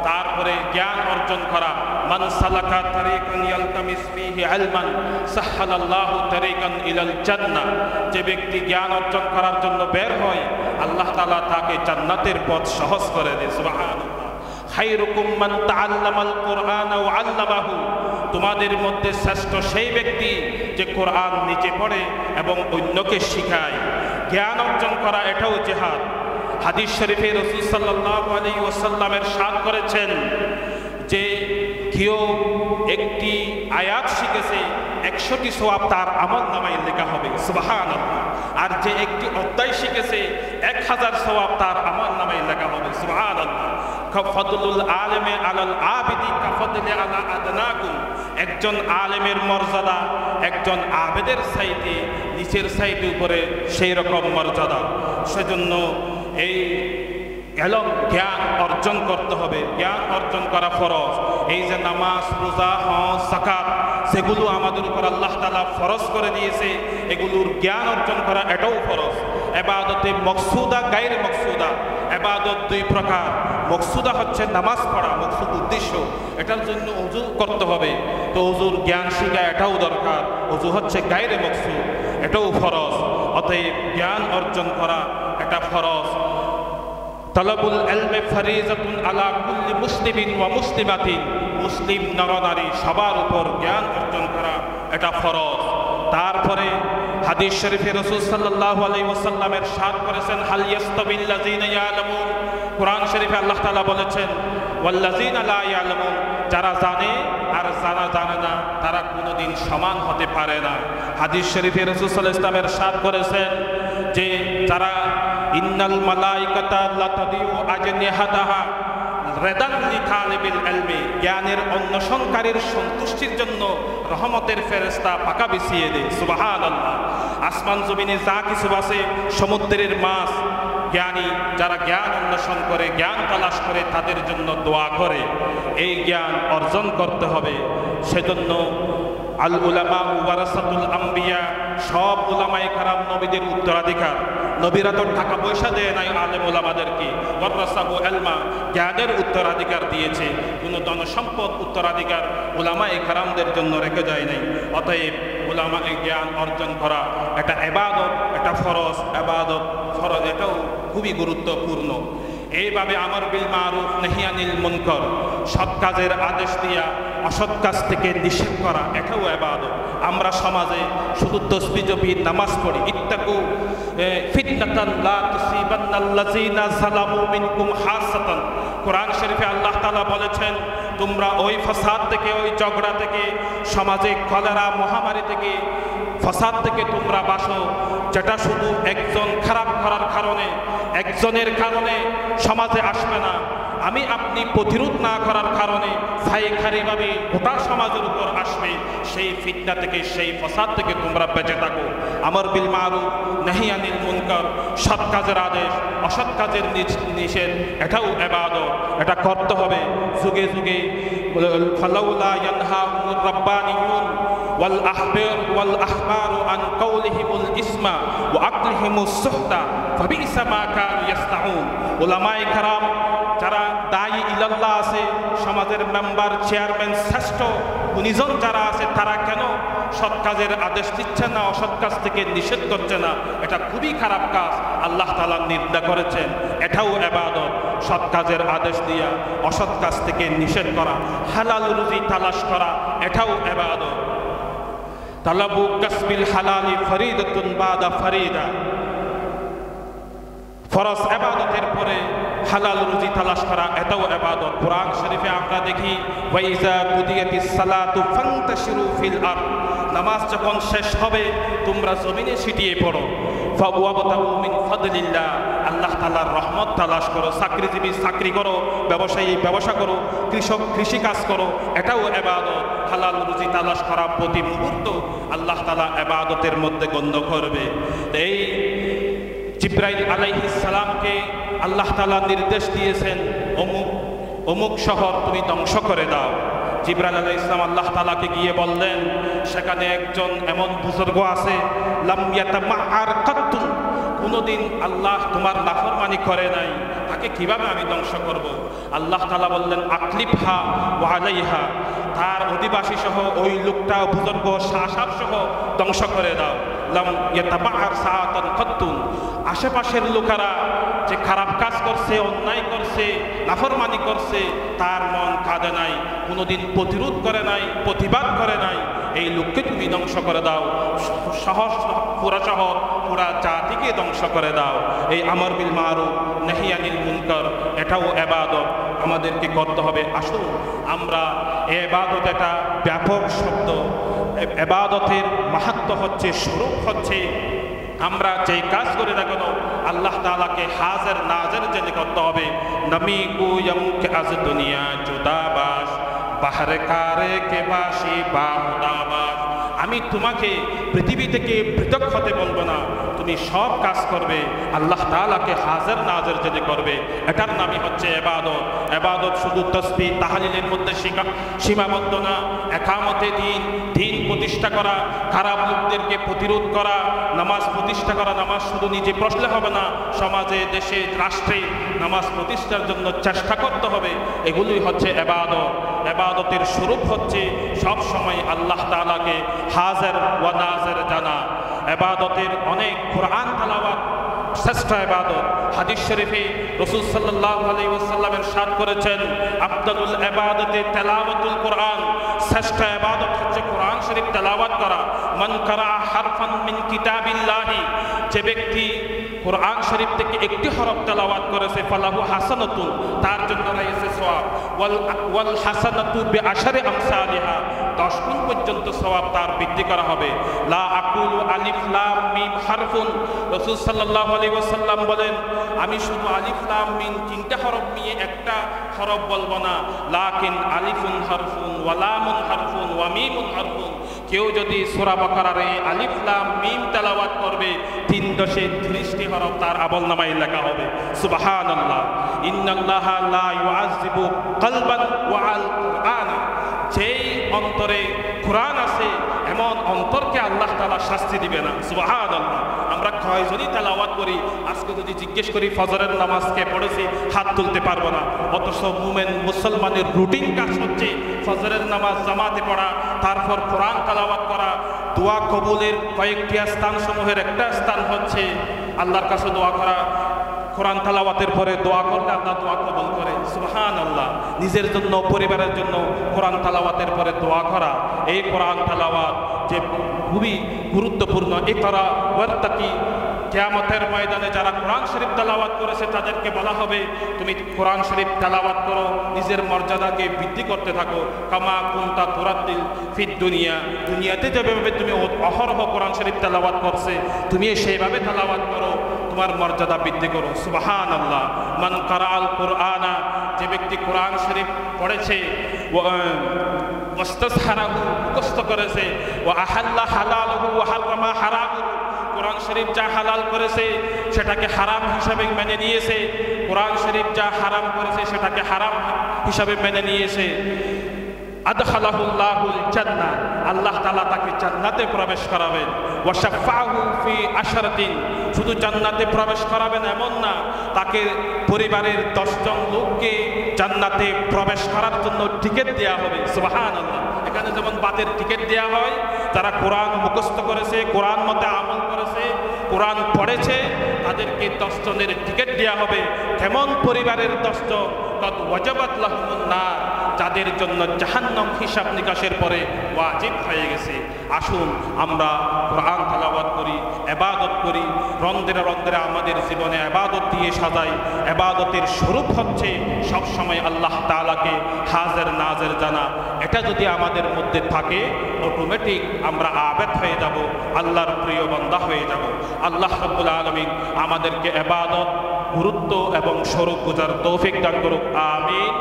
তারপরে জ্ঞান অর্জন করা, মান সালাকা তারিকান ইয়ালতামিস ফীহি ইলমান সাহহালাল্লাহু তারিকান ইলাল জান্নাহ, যে ব্যক্তি জ্ঞান অর্জন করার জন্য বের হয় আল্লাহ তাআলা তাকে জান্নাতের পথ সহজ করে দেয়। সুবহানাল্লাহ। খায়রুকুম মান তাআল্লামাল কুরআন ওয়া আল্লামাহু, তোমাদের মধ্যে শ্রেষ্ঠ সেই ব্যক্তি যে কোরআন নিজে পড়ে এবং অন্যকে শিখায়। জ্ঞান অর্জন করা এটাও জিহাদ। হাদিস শরীফে রাসূল সাল্লাল্লাহু আলাইহি ওয়াসাল্লামের সাদ করেছেন যে কেউ একটি আয়াত শিখেছে 100টি সওয়াব তার আমলনামায় লেখা হবে। সুবহানাল্লাহ। আর যে একটি অধ্যায় শিখেছে 1000 সওয়াব তার আমলনামায় লেখা হবে। সুবহানাল্লাহ। ফাদলুল আলিমি আলাল আবিদি কাফদলি আলা আদনাকুম, একজন আলেমের মর্যাদা একজন আবেদের চাইতে নিচের চাইতে উপরে সেই রকম মর্যাদা। সেজন্য এই এলম জ্ঞান অর্জন করতে হবে। জ্ঞান অর্জন করা ফরজ। এই যে নামাজ, রোজা, হজ, যাকাত সেগুলো আমাদের উপর আল্লাহ তাআলা ফরজ করে দিয়েছে, এগুলোর জ্ঞান অর্জন করা এটাও ফরজ। ইবাদতে মকসুদা গায়র মকসুদা, ইবাদত দুই প্রকার। মকসুদা হচ্ছে নামাজ পড়া, মকসুদ উদ্দেশ্য, এটার জন্য ওযু করতে হবে। তো ওযুর জ্ঞান শিখা এটাও দরকার। ওযু হচ্ছে গায়র মকসুদ, এটাও ফরজ। অতএব জ্ঞান অর্জন করা এটা ফরজ। তালাবুল ইলমি ফরিজাতুন আলা কুল্লি মুসলিমিন ওয়া মুসলিমাতিন, মুসলিম নরনারী সবার উপর জ্ঞান অর্জন করা এটা ফরজ। তারপরে হাদিস শরীফে রাসূল সাল্লাল্লাহু আলাইহি ওয়াসাল্লামের সাদ করেছেন হাল ইয়াস্তাবিল্লাযিনা ইয়ালামুন, কোরআন শরীফে আল্লাহ তাআলা বলেছেন ওয়াল্লাযিনা লা ইয়ালামুন, যারা জানে আর যারা জানে না তারা কোনোদিন সমান হতে পারে না। হাদিস শরীফে রাসূল সাল্লাল্লাহু আলাইহি ওয়াসাল্লামের সাদ করেছেন যে যারা ইন্নাল মালাইকাতা লাতাদিউ আজনিহাতাহা রেদান লিতালিবিল ইলমি, জ্ঞানের অন্বেষণকারীর সন্তুষ্টির জন্য রহমতের ফেরেশতা পাকা বিছিয়ে দেয়। সুবহানাল্লাহ। আসমান জমিনে যা কিছু আছে, সমুদ্রের মাছ, জ্ঞানী যারা জ্ঞান অন্বেষণ করে, জ্ঞান তালাশ করে, তাদের জন্য দোয়া করে। এই জ্ঞান অর্জন করতে হবে। সেজন্য আল উলামা ওয়ারাসাতুল আম্বিয়া, সব উলামায়ে কেরাম নবীদের উত্তরাধিকার। নবীরা তো টাকা পয়সা দেয় নাই আলেম উলামাদেরকে, ওয়ারাসাবু ইলমা, জ্ঞানের উত্তরাধিকার দিয়েছে। কোনো ধনসম্পদ উত্তরাধিকার উলামায়ে কেরামদের জন্য রেখে যায় নাই। অতএব উলামায়ে জ্ঞান অর্জন করা এটা ইবাদত, এটা ফরজ। ইবাদত ফরজ এটাও খুবই গুরুত্বপূর্ণ। এইভাবে আমর বিল মারুফ নাহি আনিল মুনকার, সৎ কাজের আদেশ দিয়া অসৎ কাজ থেকে নিষেধ করা এটাও ইবাদত। আমরা সমাজে শুধু তাসবিহ জপি, নামাজ পড়ি। ইত্তাকু ফিতনাতান লা তুসিবান্নাল্লাযিনা যালামু মিনকুম খাসাতান, কোরআন শরীফে আল্লাহ তাআলা বলেছেন তোমরা ওই ফাসাদ থেকে, ওই ঝগড়া থেকে, সমাজে কলেরা মহামারী থেকে, ফাসাদ থেকে তোমরা বাঁচো, যেটা শুধু একজন খারাপ করার কারণে, একজনের কারণে সমাজে আসবে না। আমি আপনি প্রতিরোধ না করার কারণে ফাইখারিভাবে গোটা সমাজের উপর আসবে। সেই ফিতনা থেকে, সেই ফাসাদ থেকে তোমরা বেঁচে থাকো। আমর বিল মারুফ নাহি আনিল মুনকার, সৎ কাজের আদেশ, অসৎ কাজের নিষেধ, এটাও ইবাদত। এটা করতে হবে। যুগে যুগে ফালাউলা ইয়ানহাহুমুর রাব্বানিয়ুন ওয়াল আহবারু আন কাউলিহিমুল ইসমা ওয়া আকলিহিমুস সুহতা ফাবিসা মা কানু ইয়াসনাউন। উলামায়ে কেরাম যারা দায়ী ইলাল্লাহ আছে, সমাজের মেম্বার, চেয়ারম্যান, শ্রেষ্ঠ গুণীজন যারা আছে, তারা কেন সৎ কাজের আদেশ দিচ্ছে না, অসৎ কাজ থেকে নিষেধ করছে না? এটা খুবই খারাপ কাজ, আল্লাহ তাআলা নিন্দা করেছেন। এটাও ইবাদত, সৎ কাজের আদেশ দিয়া অসৎ কাজ থেকে নিষেধ করা, হালাল রুজি তালাশ করা, এটাও ইবাদত। তালাবু কাসবিল হালালি ফরিদাতুন বাদা ফরিদা। ফরজ ইবাদতের পরে হালাল রুজি তালাশ করা, এটাও ইবাদত। কোরআন শরীফে আমরা দেখি ওয়াইজা কুদিয়াতিস সালাতু ফান্তাশিরু ফিল আরদ, নামাজ যখন শেষ হবে তোমরা জমিনে ছিটিয়ে পড়ো। ফাওয়াবতাগু মিন ফাদলিল্লাহ, আল্লাহ তাআলার রহমত তালাশ করো। চাকরিজীবী চাকরি করো, ব্যবসায়ী ব্যবসা করো, কৃষক কৃষি কাজ করো, এটাও ইবাদত। হালাল রুজি তালাশ করা প্রতি মুহূর্ত আল্লাহ তাআলা ইবাদতের মধ্যে গণ্য করবে। এই জিবরাইল আলাইহিস সালামকে আল্লাহ তাআলা নির্দেশ দিয়েছেন, অমুক শহর তুমি ধ্বংস করে দাও। জিবরাইল আলাইহিস সালাম আল্লাহ তাআলাকে গিয়ে বললেন, সেখানে একজন এমন বুজুর্গ আছে, লাম ইয়াতামাআর কাত্তুন, কোনোদিন আল্লাহ তোমার নাফরমানি করে নাই, তাকে কিভাবে আমি ধ্বংস করব? আল্লাহ তাআলা বললেন, আকলিফহা ওয়া আলাইহা, তার অধিবাসী সহ ওই লোকটা বুজুর্গ শাসাব সহ ধ্বংস করে দাও। লাম ইয়াতামাআর সাআতান কাত্তুন, আশেপাশের লোকেরা যে খারাপ কাজ করছে, অন্যায় করছে, নাফরমানি করছে, তার মন কাঁদে নাই, কোনোদিন প্রতিরোধ করে নাই, প্রতিবাদ করে নাই, এই লোককে তুমি ধ্বংস করে দাও। পুরা শহর, পুরা জাতিকে ধ্বংস করে দাও। এই আমর বিল মারুফ নাহি আনিল মুনকার, এটাও ইবাদত, আমাদেরকে করতে হবে। আসুন আমরা, ইবাদত একটা ব্যাপক শব্দ। ইবাদতের মাহাত্ম্য হচ্ছে, স্বরূপ হচ্ছে, আমরা যেই কাজ করে না কেন আল্লাহ তাআলাকে হাজির নাজির জেনে করতে হবে। নমি গুয়ম কে আজ দুনিয়া জুদাবাস, বাহরে কারে কে বাসি বাহুদাবাস। আমি তোমাকে পৃথিবী থেকে পৃথক হতে বলবো না, তুমি সব কাজ করবে, আল্লাহ তাআলাকে হাজির নাজির জেনে করবে। এটার নামই হচ্ছে ইবাদত। ইবাদত শুধু তাসবিহ তাহলিলের মধ্যে সীমাবদ্ধ না। একামতে দিন প্রতিষ্ঠা করা, খারাপ লোকদেরকে প্রতিরোধ করা, নামাজ প্রতিষ্ঠা করা। নামাজ শুধু নিজে পড়লে হবে না, সমাজে, দেশে, রাষ্ট্রে নামাজ প্রতিষ্ঠার জন্য চেষ্টা করতে হবে। এগুলোই হচ্ছে ইবাদত। ইবাদতের স্বরূপ হচ্ছে সব সময় আল্লাহ তাআলাকে হাজির ওয়া নাজির জানা। ইবাদতের অনেক, কোরআন তেলাওয়াত শ্রেষ্ঠ ইবাদত। হাদিস শরীফে রাসূল সাল্লাল্লাহু আলাইহি ওয়াসাল্লাম ইরশাদ করেছেন, আফদালুল ইবাদাতি তিলাওয়াতুল কোরআন, শ্রেষ্ঠ ইবাদত হচ্ছে কোরআন শরীফ তেলাওয়াত করা। মান কারা হারফান মিন কিতাবিল্লাহি, যে ব্যক্তি কোরআন শরীফ থেকে একটি হরফ তেলাওয়াত করেছে, ফালাহু হাসানাতুন, তার জন্য রয়েছে সওয়াব। ওয়াল হাসানাতু বিআশরি আমসালিহা, 10 গুণ পর্যন্ত সওয়াব তার বৃদ্ধি করা হবে। লা আকুলু আলিফ লাম মিম হারফুন, রাসূল সাল্লাল্লাহু আলাইহি ওয়াসাল্লাম বলেন, আমি শুধু আলিফ লাম মিম 3টা হরফ নিয়ে একটা হরফ বলবো না, লাকিন আলিফুন হারফুন ওয়া লামুন হারফুন ওয়া মিমুন হারফুন। কেউ যদি সূরা বাকারার এই আলিফ লাম মিম তেলাওয়াত করবে, 3×30টি হরফ তার আমলনামায় লেখা হবে। সুবহানাল্লাহ। ইন্নাল্লাহা লা ইউআযিবু কলবান ওয়া আল কুরআনা, যেই অন্তরে কোরআন আছে এমন অন্তরকে আল্লাহ তাআলা শাস্তি দিবে না। সুবহানাল্লাহ। আমরা কয়জনই তেলাওয়াত করি, আজকে যদি জিজ্ঞেস করি ফজরের নামাজকে পড়েছি, হাত তুলতে পারবো না। অথচ মুমিন মুসলমানের রুটিন কাজ হচ্ছে ফজরের নামাজ জামাতে পড়া, তারপর কোরআন তেলাওয়াত করা। দোয়া কবুলের কয়েকটি স্থানসমূহের একটা স্থান হচ্ছে আল্লাহর কাছে দোয়া করা। কোরআন তেলাওয়াতের পরে দোয়া করলে আল্লাহ দোয়া কবুল করে। সুবহানাল্লাহ। নিজের জন্য, পরিবারের জন্য কোরআন তেলাওয়াতের পরে দোয়া করা, এই কোরআন তেলাওয়াত যে খুবই গুরুত্বপূর্ণ। ইকরা ওয়ারতাকি, কিয়ামতের ময়দানে যারা কোরআন শরীফ তেলাওয়াত করেছে তাদেরকে বলা হবে, তুমি কোরআন শরীফ তেলাওয়াত করো, নিজের মর্যাদাকে বৃদ্ধি করতে থাকো। কামা কুনতা তুরাদ্দিল ফিদ দুনিয়া, দুনিয়াতে যেভাবে তুমি অহরহ কোরআন শরীফ তেলাওয়াত করছে, তুমি সেইভাবে তেলাওয়াত করো, তোমার মর্যাদা বৃদ্ধি করো। সুবহানাল্লাহ। মান কারাআল কুরআনা, যে ব্যক্তি কোরআন শরীফ পড়েছে, ওয়াস্তাসহারাহু, মুখস্থ করেছে, ওয়া আহাল্লা হালালহু ওয়া হারামা হারামহু, কোরআন শরীফ যা হালাল করেছে সেটাকে হারাম হিসাবে মেনে নিয়েছে, কোরআন শরীফ যা হারাম করেছে সেটাকে হারাম হিসাবে মেনে নিয়েছে। আদখালাহুল্লাহুল জান্নাহ, আল্লাহ তাআলা তাকে জান্নাতে প্রবেশ করাবেন। ওয়া শাফাআহু ফি আশরাতিন, শুধু জান্নাতে প্রবেশ করাবেন এমন না, তাকে পরিবারের 10 জন লোককে জান্নাতে প্রবেশ করার জন্য টিকিট দেওয়া হবে। সুবহানাল্লাহ। এখানে যেমন বাতের টিকিট দেওয়া হয়, যারা কোরআন মুখস্থ করেছে, কোরআন মতে আমল করেছে, কোরআন পড়েছে, তাদেরকে 10 জনের টিকিট দেওয়া হবে। কেমন পরিবারের 10 জন? কদ ওয়াজাবাত লাহুমুন নার, যাদের জন্য জাহান্নাম হিসাব নিকাশের পরে ওয়াজিব হয়ে গেছে। আসুন আমরা কোরআন তেলাওয়াত করি, ইবাদত করি, রন্ধ্রে রন্ধ্রে আমাদের জীবনে ইবাদত দিয়ে সাজাই। ইবাদতের স্বরূপ হচ্ছে সব সময় আল্লাহ তাআলাকে হাজির নাজির জানা। এটা যদি আমাদের মধ্যে থাকে, অটোমেটিক আমরা আবেদ হয়ে যাব, আল্লাহর প্রিয় বান্দা হয়ে যাব। আল্লাহ রাব্বুল আলামিন আমাদেরকে ইবাদত, গুরুত্ব এবং স্বরূপ বোঝার তৌফিক দান করুক। আমিন।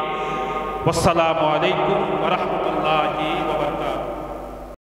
ওয়াসসালামু আলাইকুম ওয়া রাহমাতুল্লাহি ওয়া